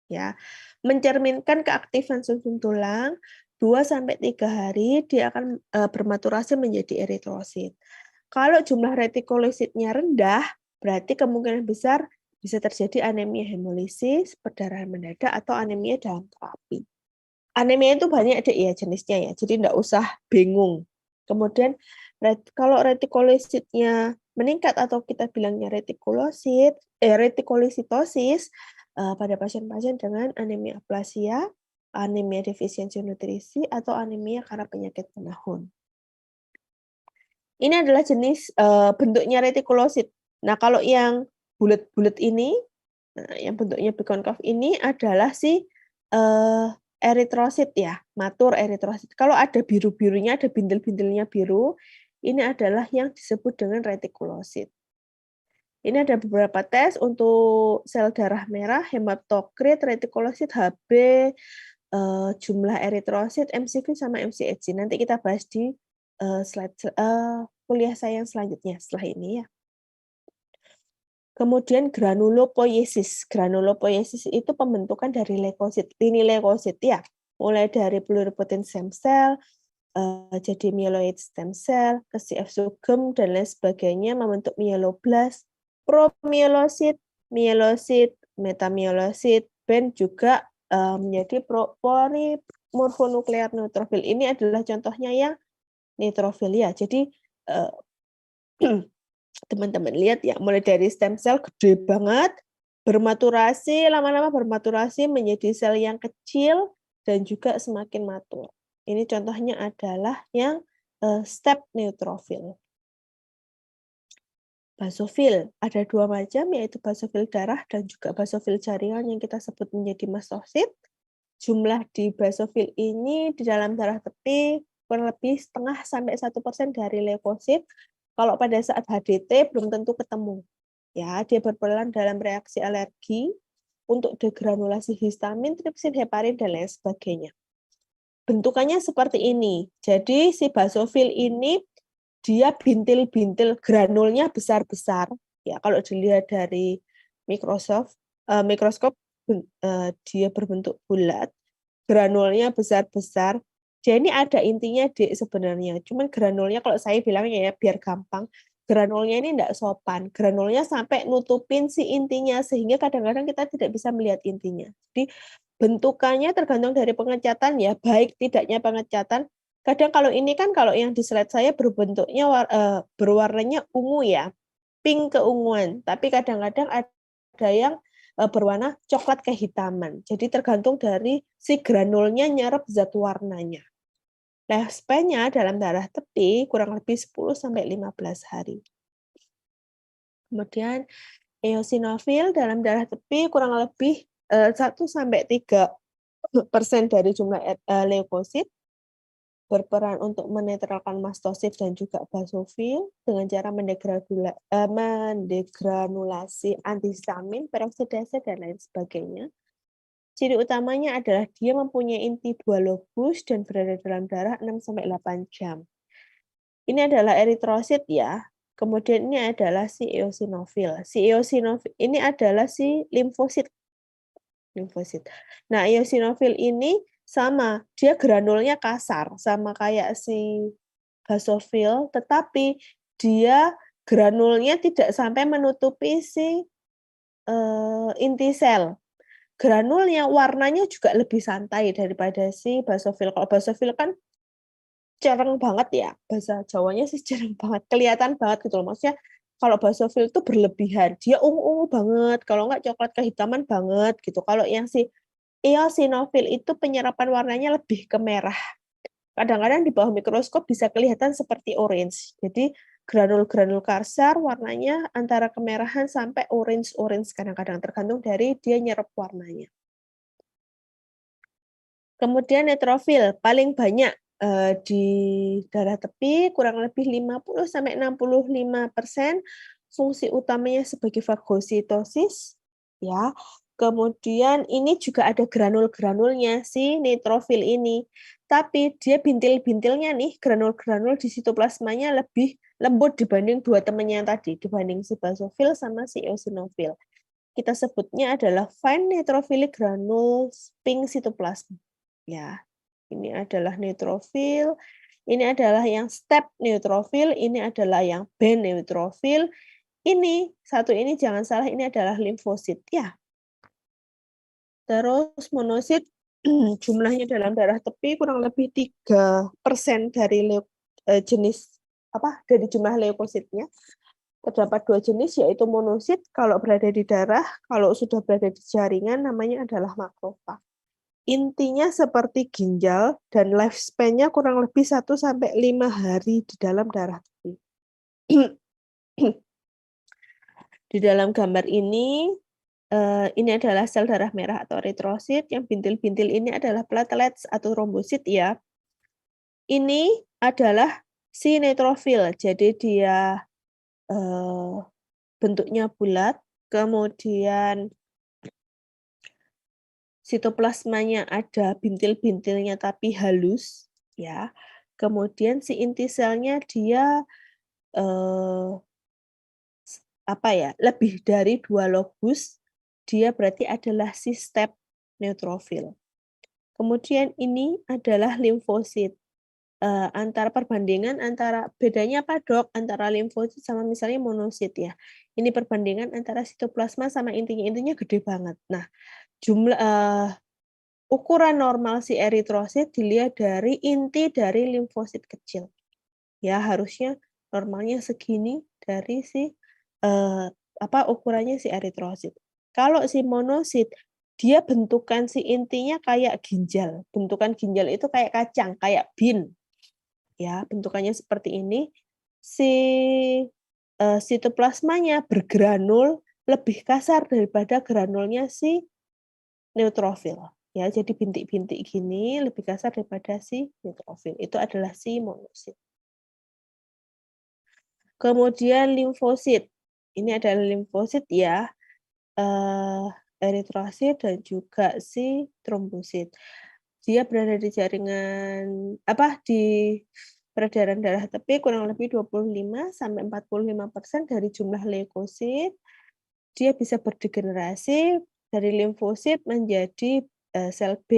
Ya, mencerminkan keaktifan sumsum tulang 2–3 hari dia akan bermaturasi menjadi eritrosit. Kalau jumlah retikulositnya rendah, berarti kemungkinan besar bisa terjadi anemia hemolisis, perdarahan mendadak, atau anemia dalam terapi. Anemia itu banyak deh ya jenisnya ya, jadi enggak usah bingung. Kemudian kalau retikulosidnya meningkat atau kita bilangnya retikulocytosis pada pasien-pasien dengan anemia aplasia, anemia defisiensi nutrisi, atau anemia karena penyakit penahun. Ini adalah jenis bentuknya retikulosit. Nah, kalau yang bulat-bulat ini, yang bentuknya bikonkav ini adalah si eritrosit ya, matur eritrosit. Kalau ada biru-birunya, ada bintil-bintilnya biru, ini adalah yang disebut dengan retikulosit. Ini ada beberapa tes untuk sel darah merah, hematokrit, retikulosit, HB, jumlah eritrosit, MCV, sama MCHG. Nanti kita bahas di slide kuliah saya yang selanjutnya setelah ini ya. Kemudian granulopoiesis. Granulopoiesis itu pembentukan dari leukosit, lini leukosit ya, mulai dari pluripotent stem cell, jadi myeloid stem cell, ke CF sugem dan lain sebagainya membentuk myeloblast, promyelosit, myelosit, metamyelosit, dan juga menjadi polimorfonuklear neutrofil. Ini adalah contohnya yang neutrofil ya. Jadi teman-teman lihat ya, mulai dari stem cell gede banget, bermaturasi, lama-lama bermaturasi menjadi sel yang kecil dan juga semakin matur. Ini contohnya adalah yang step neutrofil. Basofil ada 2 macam, yaitu basofil darah dan juga basofil jaringan yang kita sebut menjadi mastosit. Jumlah di basofil ini di dalam darah tepi kurang lebih 0,5–1% dari leukosit. Kalau pada saat HDT belum tentu ketemu. Ya, dia berperan dalam reaksi alergi untuk degranulasi histamin, tripsin, heparin, dan lain sebagainya. Bentukannya seperti ini. Jadi si basofil ini dia bintil-bintil, granulnya besar-besar. Ya, kalau dilihat dari mikroskop dia berbentuk bulat, granulnya besar-besar. Jadi ini ada intinya Dek sebenarnya. Cuman granulnya kalau saya bilangnya ya biar gampang, granulnya ini enggak sopan. Granulnya sampai nutupin si intinya sehingga kadang-kadang kita tidak bisa melihat intinya. Jadi bentukannya tergantung dari pengecatan ya, baik tidaknya pengecatan. Kadang kalau ini kan kalau yang di slide saya berbentuknya berwarnanya ungu ya, pink keunguan. Tapi kadang-kadang ada yang berwarna coklat kehitaman. Jadi tergantung dari si granulnya nyerap zat warnanya. Lifespan-nya dalam darah tepi kurang lebih 10–15 hari. Kemudian eosinofil dalam darah tepi kurang lebih 1–3% dari jumlah leukosit, berperan untuk menetralkan mastosit dan juga basofil dengan cara mendegranulasi antihistamin, peroksidase, dan lain sebagainya. Ciri utamanya adalah dia mempunyai inti 2 lobus dan berada dalam darah 6–8 jam. Ini adalah eritrosit ya. Kemudian ini adalah si eosinofil. Si eosinofil ini adalah si limfosit. Nah, eosinofil ini sama, dia granulnya kasar, sama kayak si basofil, tetapi dia granulnya tidak sampai menutupi si inti sel. Granulnya warnanya juga lebih santai daripada si basofil. Kalau basofil kan cereng banget ya, bahasa Jawanya sih cereng banget, kelihatan banget gitu loh. Maksudnya kalau basofil itu berlebihan, dia ungu-ungu banget, kalau enggak coklat kehitaman banget gitu. Kalau yang si eosinofil itu penyerapan warnanya lebih ke merah. Kadang-kadang di bawah mikroskop bisa kelihatan seperti orange. Jadi granul-granul kasar warnanya antara kemerahan sampai orange-orange kadang-kadang tergantung dari dia nyerap warnanya. Kemudian neutrofil paling banyak di darah tepi kurang lebih 50-65%, fungsi utamanya sebagai fagositosis ya. Kemudian ini juga ada granul-granulnya si neutrofil ini. Tapi dia bintil-bintilnya nih, granul-granul di sitoplasmanya lebih lembut dibanding dua temannya yang tadi, dibanding si basofil sama si eosinofil. Kita sebutnya adalah fine neutrophilic granules pink cytoplasm. Ya, ini adalah neutrofil, ini adalah yang step neutrofil, ini adalah yang band neutrofil. Ini, satu ini jangan salah, ini adalah limfosit ya. Terus monosit jumlahnya dalam darah tepi kurang lebih 3% dari jenis dari jumlah leukositnya. Terdapat dua jenis yaitu monosit kalau berada di darah, kalau sudah berada di jaringan namanya adalah makrofag. Intinya seperti ginjal dan lifespan-nya kurang lebih 1-5 hari di dalam darah tepi. Di dalam gambar ini adalah sel darah merah atau eritrosit, yang bintil-bintil ini adalah platelets atau trombosit ya. Ini adalah si neutrofil, jadi dia bentuknya bulat, kemudian sitoplasmanya ada bintil-bintilnya tapi halus, ya. Kemudian si inti selnya dia lebih dari 2 lobus, dia berarti adalah si step neutrofil. Kemudian ini adalah limfosit. Bedanya apa dok antara limfosit sama misalnya monosit ya. Ini perbandingan antara sitoplasma sama intinya gede banget. Nah, ukuran normal si eritrosit dilihat dari inti dari limfosit kecil. Ya, harusnya normalnya segini dari si ukurannya si eritrosit. Kalau si monosit, dia bentukan si intinya kayak ginjal. Bentukan ginjal itu kayak kacang, kayak bin. Ya, bentukannya seperti ini. Si sitoplasmanya bergranul lebih kasar daripada granulnya si neutrofil. Ya, jadi bintik-bintik gini lebih kasar daripada si neutrofil. Itu adalah si monosit. Kemudian limfosit. Ini adalah limfosit ya. Eritrosit dan juga si trombosit. Dia berada di jaringan di peredaran darah tepi kurang lebih 25-45% dari jumlah leukosit. Dia bisa berdegenerasi dari limfosit menjadi sel B,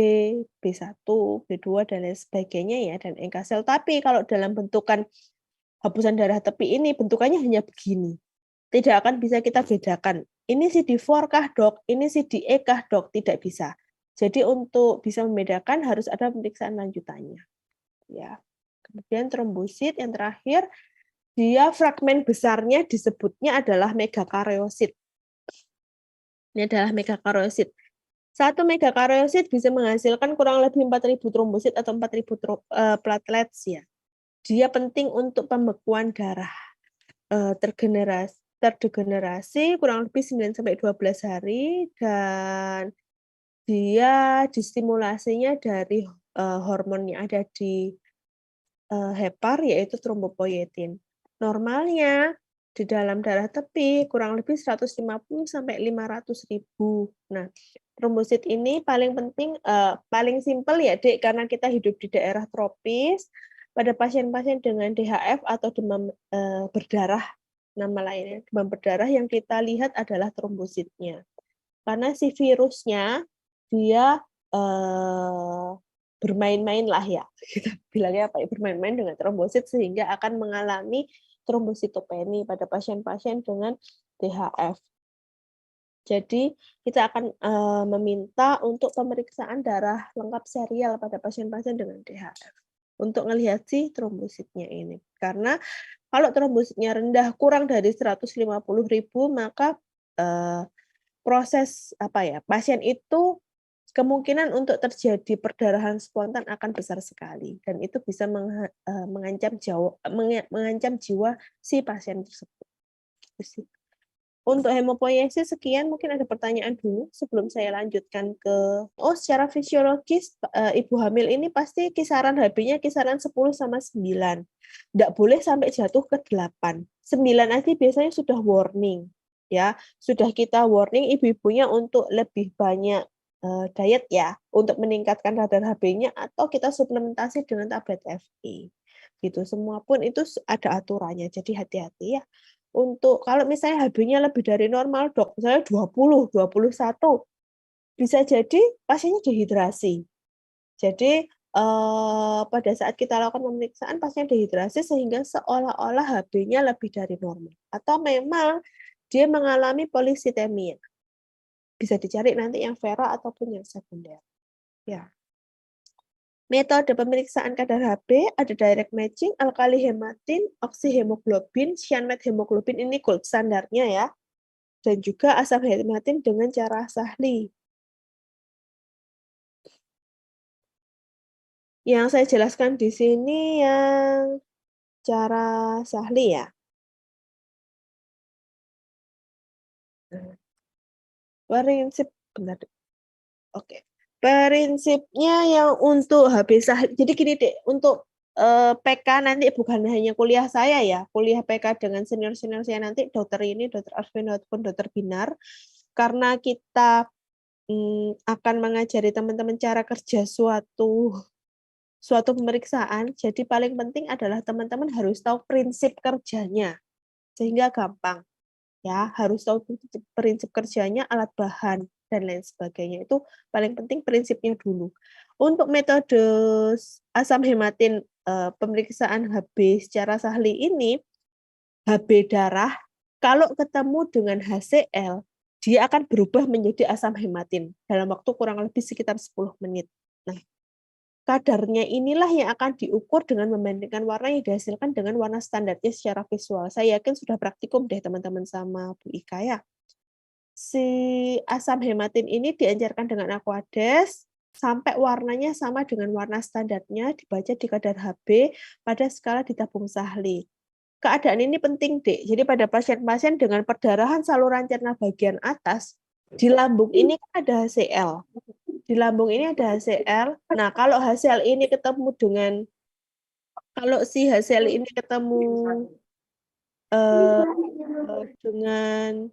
B1, B2 dan lain sebagainya ya, dan NK sel. Tapi kalau dalam bentukan hapusan darah tepi ini bentukannya hanya begini. Tidak akan bisa kita bedakan. Ini CD4 kah dok? Ini CDE kah dok? Tidak bisa. Jadi untuk bisa membedakan harus ada pemeriksaan lanjutannya. Ya. Kemudian trombosit yang terakhir, dia fragmen besarnya disebutnya adalah megakaryosit. Ini adalah megakaryosit. Satu megakaryosit bisa menghasilkan kurang lebih 4.000 trombosit atau 4.000 platelets ya. Dia penting untuk pembekuan darah. Terdegenerasi kurang lebih 9-12 hari dan dia distimulasinya dari hormon yang ada di hepar yaitu trombopoietin. Normalnya di dalam darah tepi kurang lebih 150-500.000. Nah, trombosit ini paling penting, paling simpel ya Dek, karena kita hidup di daerah tropis. Pada pasien-pasien dengan DHF atau demam berdarah, nama lainnya demam berdarah, yang kita lihat adalah trombositnya. Karena si virusnya dia bermain-main lah ya, kita bilangnya bermain-main dengan trombosit sehingga akan mengalami trombositopeni pada pasien-pasien dengan DHF. Jadi kita akan meminta untuk pemeriksaan darah lengkap serial pada pasien-pasien dengan DHF. untuk ngelihat si trombositnya ini. Karena kalau trombositnya rendah kurang dari 150.000 maka, proses pasien itu kemungkinan untuk terjadi perdarahan spontan akan besar sekali dan itu bisa mengancam jiwa si pasien tersebut, gitu sih. Untuk hemopoiesis sekian, mungkin ada pertanyaan dulu sebelum saya lanjutkan secara fisiologis, ibu hamil ini pasti kisaran HB-nya kisaran 10 sama 9. Nggak boleh sampai jatuh ke 8. 9 aja biasanya sudah warning, ya. Sudah kita warning ibu-ibunya untuk lebih banyak, diet ya, untuk meningkatkan kadar HB-nya atau kita suplementasi dengan tablet FE, gitu. Semua pun itu ada aturannya, jadi hati-hati ya. Untuk kalau misalnya HB-nya lebih dari normal, Dok, misalnya 20, 21, bisa jadi pasiennya dehidrasi. Jadi, pada saat kita lakukan pemeriksaan pasien dehidrasi sehingga seolah-olah HB-nya lebih dari normal atau memang dia mengalami polisitemia. Bisa dicari nanti yang vera ataupun yang sekunder, ya. Metode pemeriksaan kadar HB ada direct matching, alkali hematin, oksihemoglobin, cyanide hemoglobin ini gold standarnya ya. Dan juga asam hematin dengan cara Sahli. Yang saya jelaskan di sini yang cara Sahli ya. Prinsip benar. Oke. Prinsipnya yang untuk HB Sahli. Jadi gini Dek, untuk PK nanti bukan hanya kuliah saya ya, kuliah PK dengan senior-senior saya nanti dokter ini, dokter Arvin ataupun dokter Binar. Karena kita akan mengajari teman-teman cara kerja suatu pemeriksaan, jadi paling penting adalah teman-teman harus tahu prinsip kerjanya, sehingga gampang, ya. Harus tahu prinsip kerjanya, alat bahan, dan lain sebagainya. Itu paling penting prinsipnya dulu. Untuk metode asam hematin, pemeriksaan HB secara Sahli ini, HB darah kalau ketemu dengan HCl, dia akan berubah menjadi asam hematin dalam waktu kurang lebih sekitar 10 menit. Nah, kadarnya inilah yang akan diukur dengan membandingkan warna yang dihasilkan dengan warna standarnya secara visual. Saya yakin sudah praktikum deh teman-teman sama Bu Ika ya. Si asam hematin ini diajarkan dengan Aquades sampai warnanya sama dengan warna standarnya dibaca di kadar HB pada skala ditabung Sahli. Keadaan ini penting, Dek. Jadi pada pasien-pasien dengan perdarahan saluran cerna bagian atas, di lambung ini kan ada HCl. Di lambung ini ada HCl. Nah, kalau HCl ini ketemu dengan si HCl ini ketemu dengan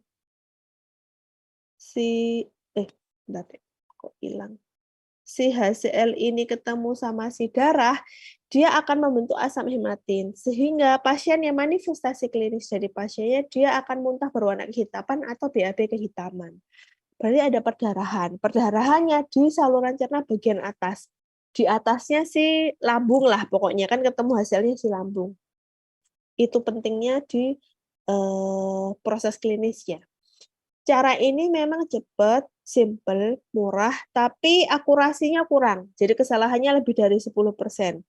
si bentar deh, kok hilang. Si HCl ini ketemu sama si darah, dia akan membentuk asam hematin. Sehingga pasien yang manifestasi klinis dari pasiennya, dia akan muntah berwarna kehitaman atau BAB kehitaman. Berarti ada perdarahan. Perdarahannya di saluran cerna bagian atas. Di atasnya si lambung lah, pokoknya kan ketemu hasilnya si lambung. Itu pentingnya di proses klinisnya. Cara ini memang cepat, simple, murah, tapi akurasinya kurang. Jadi kesalahannya lebih dari 10%.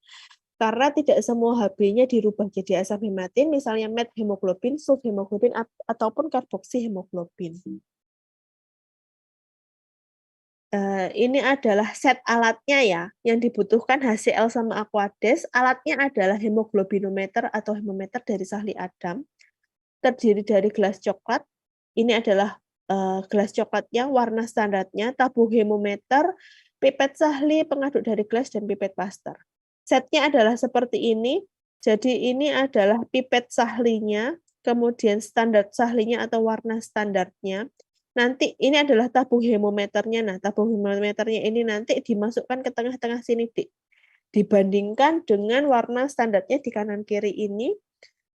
Karena tidak semua HB-nya dirubah jadi asam hematin, misalnya methemoglobin, sulfhemoglobin, ataupun karboksihemoglobin. Ini adalah set alatnya ya, yang dibutuhkan HCl sama Aquades. Alatnya adalah hemoglobinometer atau hemometer dari Sahli Adam, terdiri dari gelas coklat. Ini adalah gelas coklatnya, warna standarnya, tabung hemometer, pipet Sahli, pengaduk dari gelas, dan pipet Pasteur. Setnya adalah seperti ini. Jadi ini adalah pipet Sahlinya, kemudian standar Sahlinya atau warna standarnya. Nanti ini adalah tabung hemometernya. Nah, tabung hemometernya ini nanti dimasukkan ke tengah-tengah sini, dibandingkan dengan warna standarnya di kanan kiri ini.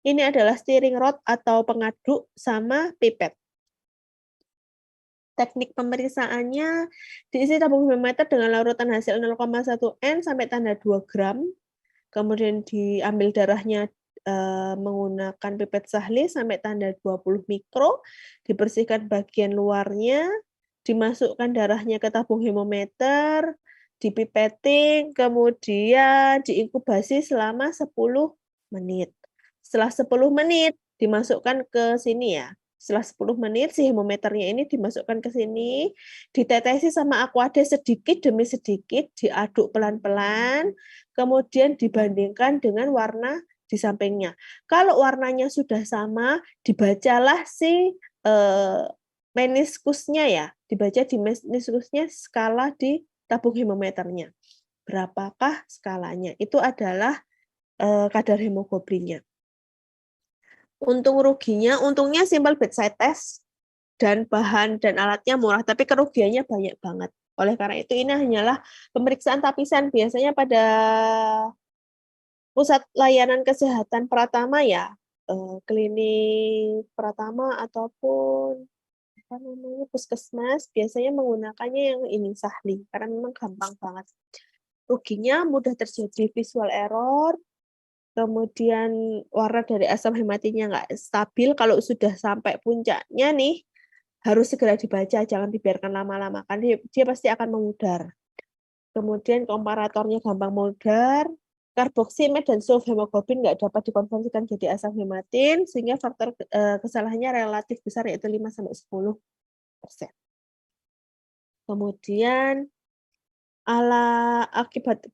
Ini adalah steering rod atau pengaduk sama pipet. Teknik pemeriksaannya diisi tabung hemometer dengan larutan hasil 0,1 N sampai tanda 2 gram. Kemudian diambil darahnya menggunakan pipet Sahli sampai tanda 20 mikro, dibersihkan bagian luarnya, dimasukkan darahnya ke tabung hemometer, dipipeting, kemudian diinkubasi selama 10 menit. Setelah 10 menit dimasukkan ke sini ya. Setelah 10 menit si hemometernya ini dimasukkan ke sini, ditetesi sama aquade sedikit demi sedikit, diaduk pelan-pelan, kemudian dibandingkan dengan warna di sampingnya. Kalau warnanya sudah sama, dibacalah si meniskusnya ya, dibaca di meniskusnya skala di tabung hemometernya. Berapakah skalanya? Itu adalah kadar hemoglobinnya. Untung ruginya, untungnya simple bedside test dan bahan dan alatnya murah, tapi kerugiannya banyak banget. Oleh karena itu ini hanyalah pemeriksaan tapisan biasanya pada pusat layanan kesehatan Pratama ya, klinik Pratama ataupun apa namanya puskesmas biasanya menggunakannya yang ini Sahli karena memang gampang banget. Ruginya mudah terjadi visual error, kemudian warna dari asam hematinya nggak stabil. Kalau sudah sampai puncaknya nih, harus segera dibaca, jangan dibiarkan lama-lama, kan dia pasti akan memudar. Kemudian komparatornya gampang memudar, karboksimet dan sulfhemoglobin nggak dapat dikonversikan jadi asam hematin, sehingga faktor kesalahannya relatif besar, yaitu 5-10%. Kemudian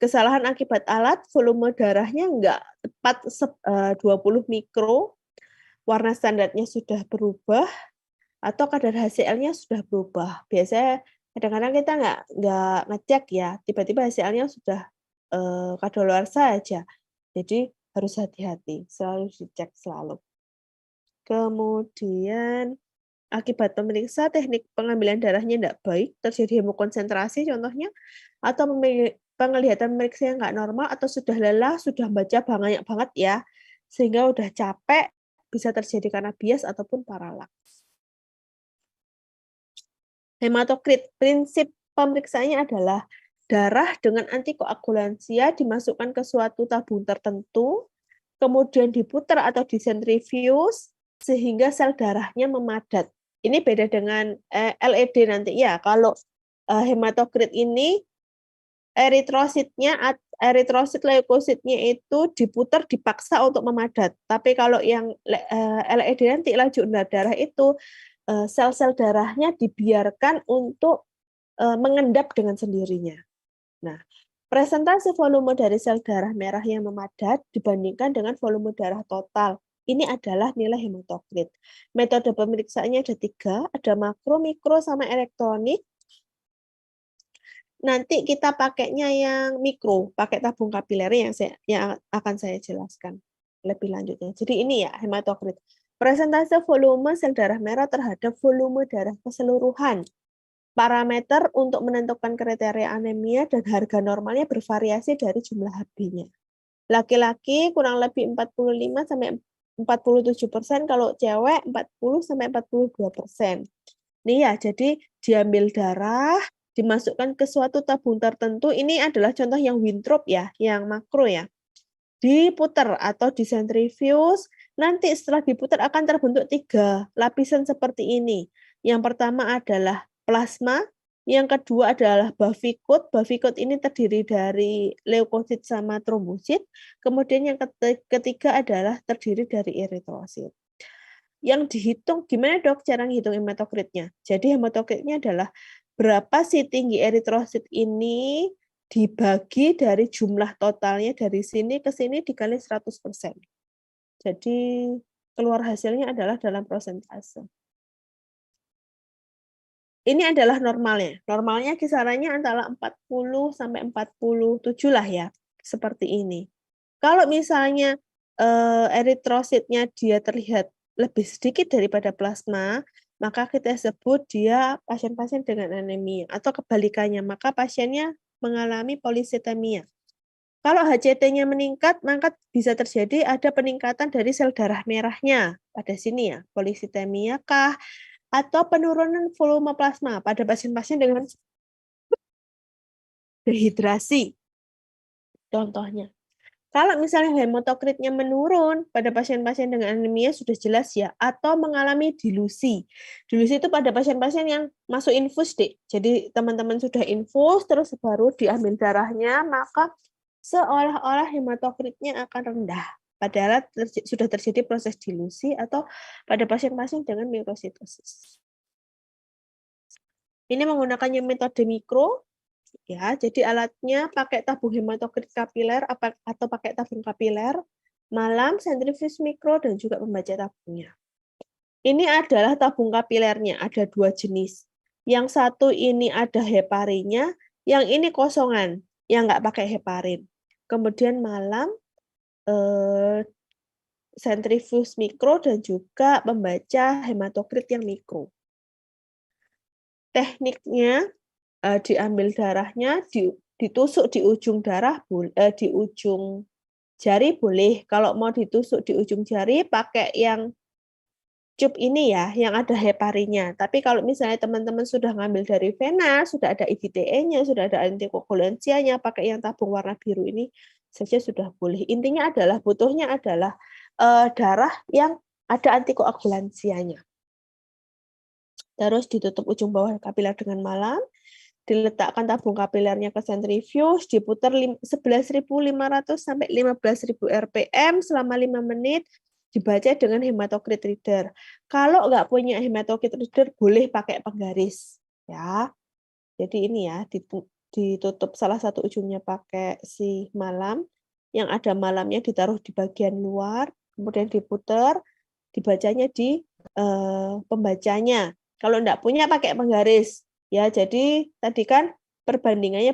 kesalahan akibat alat, volume darahnya nggak tepat 20 mikro, warna standarnya sudah berubah, atau kadar HCl-nya sudah berubah. Biasanya kadang-kadang kita nggak ngecek ya, tiba-tiba HCl-nya sudah kadaluarsa aja. Jadi harus hati-hati, selalu dicek selalu. Kemudian akibat pemeriksa teknik pengambilan darahnya tidak baik, terjadi hemokonsentrasi contohnya, atau penglihatan pemeriksa yang nggak normal, atau sudah lelah, sudah baca banyak banget ya, sehingga udah capek, bisa terjadi karena bias ataupun paralaks. Hematokrit, prinsip pemeriksaannya adalah darah dengan antikoagulansia dimasukkan ke suatu tabung tertentu, kemudian diputar atau disentrifius, sehingga sel darahnya memadat. Ini beda dengan LED nanti ya. Kalau hematokrit ini eritrosit leukositnya itu diputar dipaksa untuk memadat. Tapi kalau yang LED nanti laju darah itu sel-sel darahnya dibiarkan untuk mengendap dengan sendirinya. Nah, presentasi volume dari sel darah merah yang memadat dibandingkan dengan volume darah total. Ini adalah nilai hematokrit. Metode pemeriksaannya ada 3, ada makro, mikro, sama elektronik. Nanti kita pakainya yang mikro, pakai tabung kapiler yang akan saya jelaskan lebih lanjutnya. Jadi ini ya hematokrit. Presentase volume sel darah merah terhadap volume darah keseluruhan. Parameter untuk menentukan kriteria anemia dan harga normalnya bervariasi dari jumlah Hb-nya. Laki-laki kurang lebih 45-47%, kalau cewek 40-42%. Nih ya, jadi diambil darah, dimasukkan ke suatu tabung tertentu. Ini adalah contoh yang Winthrop ya, yang makro ya. Diputar atau disentrifius, nanti setelah diputar akan terbentuk 3 lapisan seperti ini. Yang pertama adalah plasma, yang kedua adalah bavikut. Bavikut ini terdiri dari leukosit sama trombosit. Kemudian yang ketiga adalah terdiri dari eritrosit. Yang dihitung, gimana dok cara ngitung hematokritnya? Jadi hematokritnya adalah berapa sih tinggi eritrosit ini dibagi dari jumlah totalnya dari sini ke sini dikali 100%. Jadi keluar hasilnya adalah dalam prosentase. Ini adalah normalnya. Normalnya kisarannya antara 40-47 lah ya, seperti ini. Kalau misalnya eritrositnya dia terlihat lebih sedikit daripada plasma, maka kita sebut dia pasien-pasien dengan anemia, atau kebalikannya, maka pasiennya mengalami polisitemia. Kalau HCT-nya meningkat, maka bisa terjadi ada peningkatan dari sel darah merahnya pada sini ya, polisitemia kah, atau penurunan volume plasma pada pasien-pasien dengan dehidrasi. Contohnya. Kalau misalnya hematokritnya menurun pada pasien-pasien dengan anemia sudah jelas ya, atau mengalami dilusi. Dilusi itu pada pasien-pasien yang masuk infus, Dek. Jadi teman-teman sudah infus, terus baru diambil darahnya, maka seolah-olah hematokritnya akan rendah. Padahal sudah terjadi proses dilusi atau pada pasien-pasien dengan mikrositosis. Ini menggunakannya metode mikro, ya, jadi alatnya pakai tabung hematokrit kapiler atau pakai tabung kapiler, malam, sentrifuge mikro, dan juga pembaca tabungnya. Ini adalah tabung kapilernya, ada 2 jenis. Yang satu ini ada heparinya, yang ini kosongan, yang nggak pakai heparin. Kemudian malam, sentrifuge mikro, dan juga pembaca hematokrit yang mikro. Tekniknya diambil darahnya, ditusuk di ujung darah, di ujung jari boleh. Kalau mau ditusuk di ujung jari, pakai yang cup ini ya, yang ada heparinya. Tapi kalau misalnya teman-teman sudah ngambil dari vena, sudah ada IgTE-nya, sudah ada antikoagulansianya, pakai yang tabung warna biru ini saja sudah boleh. Intinya adalah butuhnya adalah darah yang ada antikoagulansianya. Terus ditutup ujung bawah kapiler dengan malam, diletakkan tabung kapilernya ke sentrifuge, diputar 11.500 sampai 15.000 rpm selama 5 menit, dibaca dengan hematokrit reader. Kalau nggak punya hematokrit reader, boleh pakai penggaris. Ya, jadi ini ya, ditutup salah satu ujungnya pakai si malam, yang ada malamnya ditaruh di bagian luar, kemudian diputar, dibacanya di pembacanya. Kalau enggak punya pakai penggaris. Ya, jadi tadi kan perbandingannya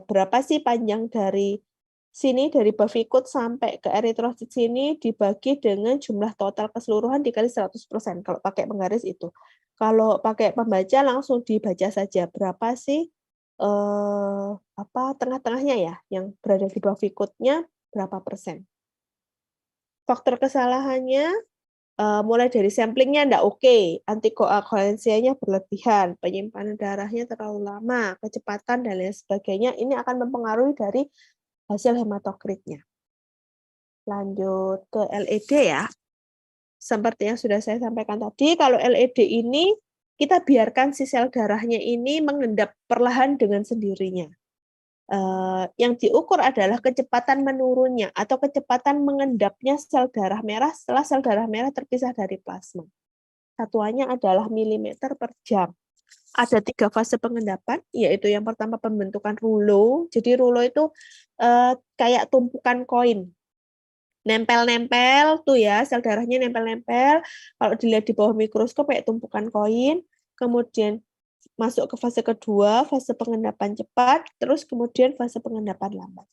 berapa sih panjang dari sini dari bavikut sampai ke eritrosit sini dibagi dengan jumlah total keseluruhan dikali 100% kalau pakai penggaris itu. Kalau pakai pembaca langsung dibaca saja berapa sih tengah-tengahnya ya yang berada di bavikutnya berapa persen. Faktor kesalahannya mulai dari samplingnya enggak oke, antikoagulansianya berlebihan, penyimpanan darahnya terlalu lama, kecepatan dan lain sebagainya, ini akan mempengaruhi dari hasil hematokritnya. Lanjut ke LED ya. Seperti yang sudah saya sampaikan tadi, kalau LED ini kita biarkan si sel darahnya ini mengendap perlahan dengan sendirinya. Yang diukur adalah kecepatan menurunnya atau kecepatan mengendapnya sel darah merah setelah sel darah merah terpisah dari plasma. Satuannya adalah milimeter per jam. Ada 3 fase pengendapan, yaitu yang pertama pembentukan rulo. Jadi rulo itu kayak tumpukan koin. Nempel-nempel tuh ya, sel darahnya nempel-nempel. Kalau dilihat di bawah mikroskop kayak tumpukan koin. Kemudian masuk ke fase kedua, fase pengendapan cepat, terus kemudian fase pengendapan lambat.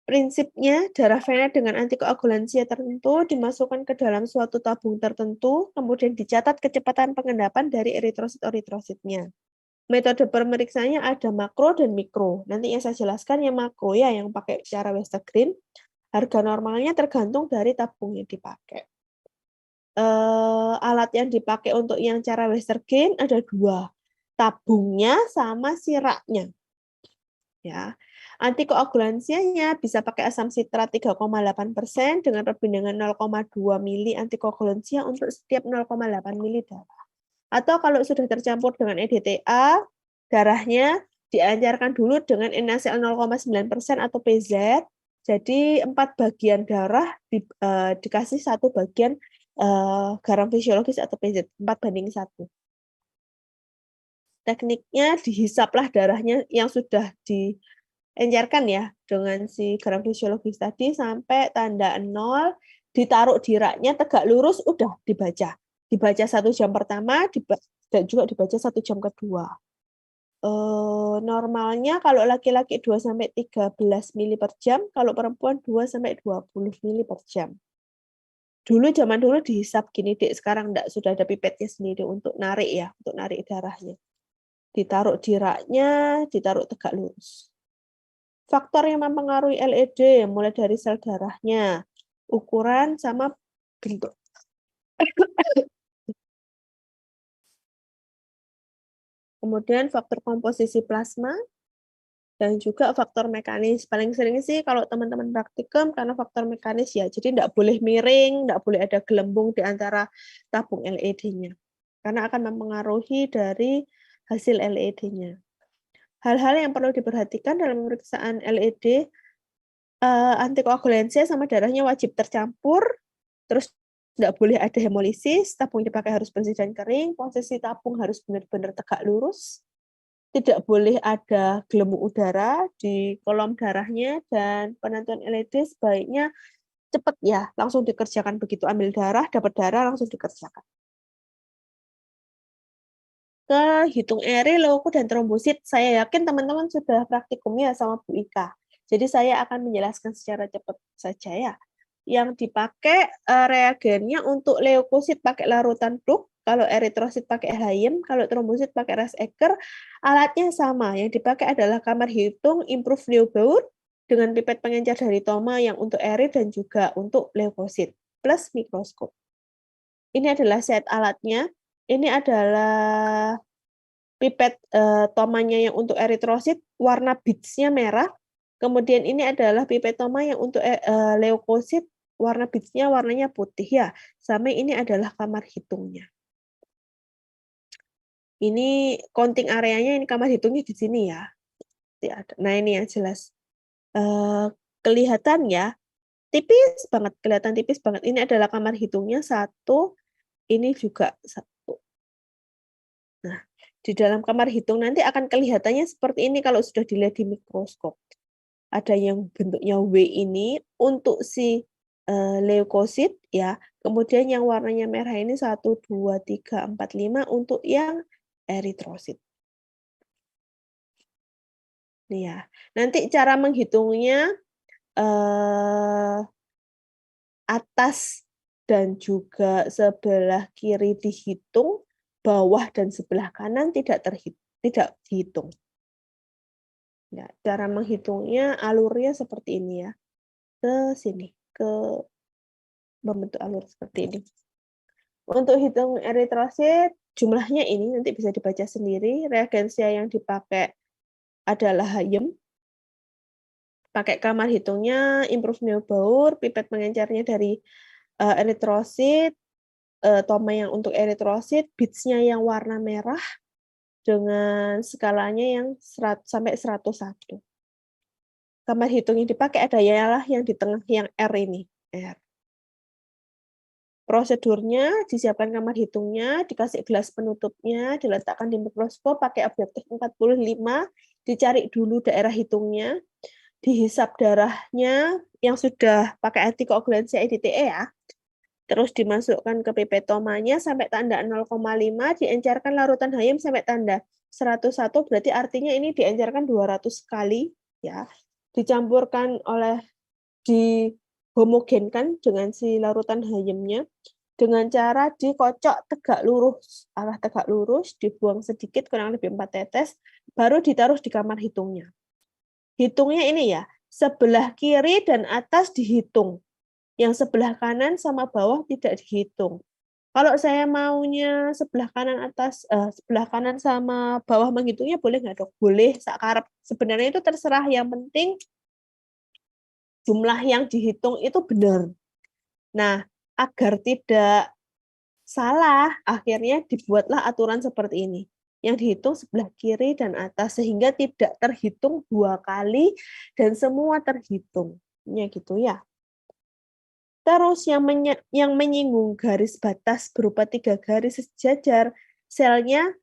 Prinsipnya, darah vena dengan antikoagulansia tertentu dimasukkan ke dalam suatu tabung tertentu, kemudian dicatat kecepatan pengendapan dari eritrosit-eritrositnya. Metode pemeriksanya ada makro dan mikro. Nanti yang saya jelaskan yang makro ya, yang pakai cara Westergren. Harga normalnya tergantung dari tabung yang dipakai. Alat yang dipakai untuk yang cara Westergren ada 2, tabungnya sama siraknya. Ya. Antikoagulansianya bisa pakai asam sitrat 3,8% dengan perbandingan 0,2 mili antikoagulansia untuk setiap 0,8 mili darah. Atau kalau sudah tercampur dengan EDTA, darahnya dianjarkan dulu dengan NaCl 0,9% atau PZ. Jadi 4 bagian darah dikasih 1 bagian garam fisiologis atau PZ, 4:1. Tekniknya dihisaplah darahnya yang sudah diencerkan ya dengan si garam fisiologis tadi sampai tanda 0, ditaruh di raknya tegak lurus, udah dibaca. Dibaca 1 jam pertama, dan juga dibaca 1 jam kedua. Normalnya kalau laki-laki 2-13 mili per jam, kalau perempuan 2-20 mili per jam. Zaman dulu dihisap gini, Dek, sekarang enggak, sudah ada pipetnya sendiri untuk narik ya, untuk narik darahnya. Ditaruh di raknya, ditaruh tegak lurus. Faktor yang mempengaruhi LED mulai dari sel darahnya, ukuran sama bentuk. Kemudian faktor komposisi plasma, dan juga faktor mekanis. Paling sering sih kalau teman-teman praktikum karena faktor mekanis ya, jadi nggak boleh miring, nggak boleh ada gelembung di antara tabung LED-nya, karena akan mempengaruhi dari hasil LED-nya. Hal-hal yang perlu diperhatikan dalam pemeriksaan LED, antikoagulansia sama darahnya wajib tercampur, terus nggak boleh ada hemolisis, tabung yang dipakai harus bersih dan kering, posisi tabung harus benar-benar tegak lurus, tidak boleh ada gelembung udara di kolom darahnya, dan penentuan LED sebaiknya cepat ya, langsung dikerjakan begitu ambil darah, dapat darah langsung dikerjakan. Ke hitung eri, leuko, dan trombosit, saya yakin teman-teman sudah praktikum ya sama Bu Ika. Jadi saya akan menjelaskan secara cepat saja ya. Yang dipakai reagennya untuk leukosit pakai larutan Bruch, kalau eritrosit pakai Hayem, kalau trombosit pakai Rasecker. Alatnya sama, yang dipakai adalah kamar hitung Improved Neubauer dengan pipet pengencer dari Thoma yang untuk eri dan juga untuk leukosit, plus mikroskop. Ini adalah set alatnya. Ini adalah pipet Thomanya yang untuk eritrosit, warna beads-nya merah. Kemudian ini adalah pipet Thoma yang untuk leukosit, warna beads-nya warnanya putih ya. Sama ini adalah kamar hitungnya. Ini counting areanya, ini kamar hitungnya di sini ya. Nah ini yang jelas. Kelihatan ya, tipis banget, kelihatan tipis banget. Ini adalah kamar hitungnya satu, ini juga satu. Nah, di dalam kamar hitung nanti akan kelihatannya seperti ini kalau sudah dilihat di mikroskop. Ada yang bentuknya W ini untuk si leukosit ya. Kemudian yang warnanya merah ini 1, 2, 3, 4, 5 untuk yang eritrosit. Nih ya. Nanti cara menghitungnya atas dan juga sebelah kiri dihitung, bawah dan sebelah kanan tidak dihitung. Ya, cara menghitungnya alurnya seperti ini ya. Ke sini, membentuk alur seperti ini. Untuk hitung eritrosit, jumlahnya ini nanti bisa dibaca sendiri. Reagensia yang dipakai adalah Hayem. Pakai kamar hitungnya Improved Neubauer, pipet pengencernya dari eritrosit, Thoma yang untuk eritrosit, beads-nya yang warna merah dengan skalanya yang 100 sampai 101. Kamar hitung yang dipakai adalah yang di tengah yang R ini, R. Prosedurnya, disiapkan kamar hitungnya, dikasih gelas penutupnya, diletakkan di mikroskop pakai objektif 45, dicari dulu daerah hitungnya, dihisap darahnya yang sudah pakai antikoagulansia EDTA ya, terus dimasukkan ke pipet Thomanya sampai tanda 0,5, diencerkan larutan Hayem sampai tanda 101, berarti artinya ini diencerkan 200 kali ya. Dicampurkan dihomogenkan dengan si larutan Hayemnya dengan cara dikocok tegak lurus, arah tegak lurus, dibuang sedikit kurang lebih 4 tetes, baru ditaruh di kamar hitungnya. Hitungnya ini ya, sebelah kiri dan atas dihitung. Yang sebelah kanan sama bawah tidak dihitung. Kalau saya maunya sebelah kanan sebelah kanan sama bawah menghitungnya boleh nggak dok? Boleh, sakarep. Sebenarnya itu terserah, yang penting jumlah yang dihitung itu benar. Nah, agar tidak salah, akhirnya dibuatlah aturan seperti ini. Yang dihitung sebelah kiri dan atas, sehingga tidak terhitung 2 kali dan semua terhitung. Ya gitu ya. Terus yang menyinggung garis batas berupa 3 garis sejajar, selnya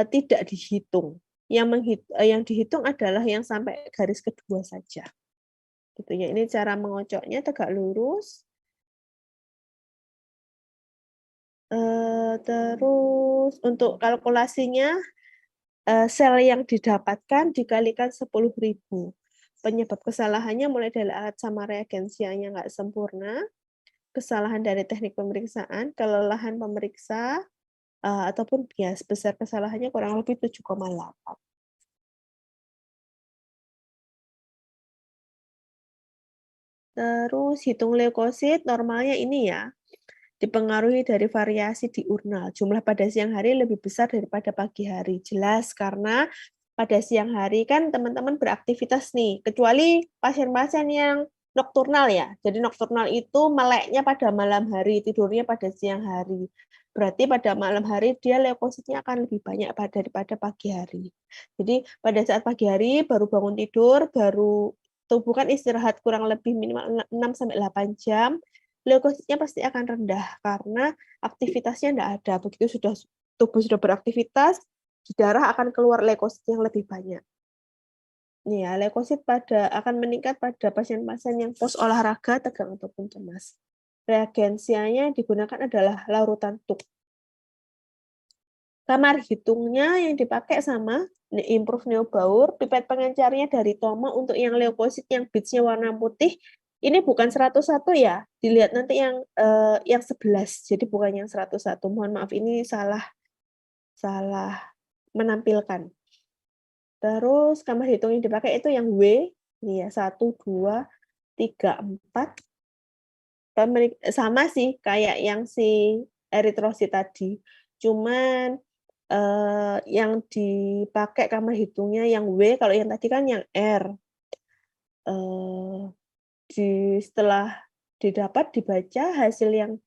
tidak dihitung. Yang dihitung adalah yang sampai garis kedua saja. Gitu ya. Ini cara mengocoknya tegak lurus. Terus untuk kalkulasinya, sel yang didapatkan dikalikan 10.000. Penyebab kesalahannya mulai dari alat sama reagensianya nggak sempurna, kesalahan dari teknik pemeriksaan, kelelahan pemeriksa, ataupun ya besar kesalahannya kurang lebih 7,8. Terus hitung leukosit, normalnya ini ya, dipengaruhi dari variasi diurnal. Jumlah pada siang hari lebih besar daripada pagi hari. Jelas karena pada siang hari kan teman-teman beraktivitas nih, kecuali pasien-pasien yang nokturnal ya. Jadi nokturnal itu meleknya pada malam hari, tidurnya pada siang hari. Berarti pada malam hari dia leukositnya akan lebih banyak daripada pagi hari. Jadi pada saat pagi hari baru bangun tidur, baru tubuh kan istirahat kurang lebih minimal 6-8 jam, leukositnya pasti akan rendah karena aktivitasnya tidak ada. Begitu tubuh sudah beraktivitas, di darah akan keluar leukosit yang lebih banyak. Ya, leukosit akan meningkat pada pasien-pasien yang pos olahraga, tegang ataupun cemas. Reagensianya digunakan adalah larutan tuk. Kamar hitungnya yang dipakai sama Improve Neobaur, pipet pengencernya dari Tomo untuk yang leukosit yang bitsnya warna putih. Ini bukan 101 ya, dilihat nanti yang 11, jadi bukan yang 101. Mohon maaf, ini salah menampilkan. Terus kamar hitung yang dipakai itu yang W, ini ya 1, 2, 3, 4. Sama sih kayak yang si eritrosit tadi. Cuman yang dipakai kamar hitungnya yang W, kalau yang tadi kan yang R. Setelah dibaca hasil yang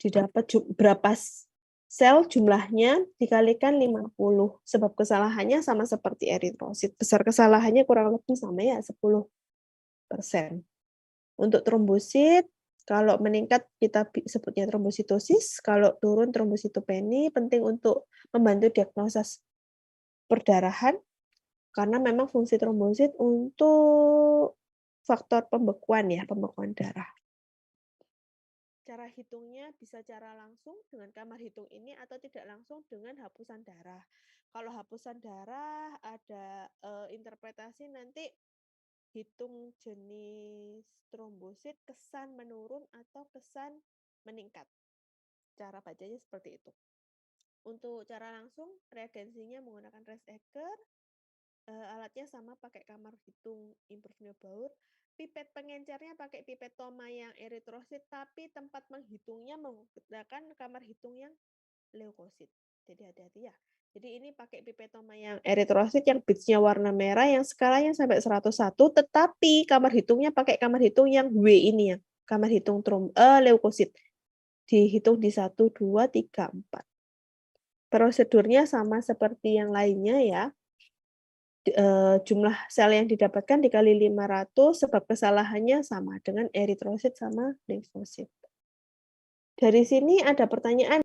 didapat berapa sel jumlahnya dikalikan 50. Sebab kesalahannya sama seperti eritrosit. Besar kesalahannya kurang lebih sama ya 10%. Untuk trombosit, kalau meningkat kita sebutnya trombositosis, kalau turun trombositopeni, penting untuk membantu diagnosa perdarahan, karena memang fungsi trombosit untuk faktor pembekuan darah. Cara hitungnya bisa cara langsung dengan kamar hitung ini atau tidak langsung dengan hapusan darah. Kalau hapusan darah ada interpretasi nanti hitung jenis trombosit kesan menurun atau kesan meningkat. Cara bacanya seperti itu. Untuk cara langsung, reagensinya menggunakan Reisecker, alatnya sama pakai kamar hitung Improve Neobaur, pipet pengencernya pakai pipet Toma yang eritrosit, tapi tempat menghitungnya menggunakan kamar hitung yang leukosit. Jadi hati-hati ya. Jadi ini pakai pipet Toma yang eritrosit yang bitsnya warna merah yang skalanya sampai 101, tetapi kamar hitungnya pakai kamar hitung yang W ini ya, kamar hitung leukosit. Dihitung di 1, 2, 3, 4. Prosedurnya sama seperti yang lainnya ya. Jumlah sel yang didapatkan dikali 500, sebab kesalahannya sama dengan eritrosit sama limfosit. Dari sini ada pertanyaan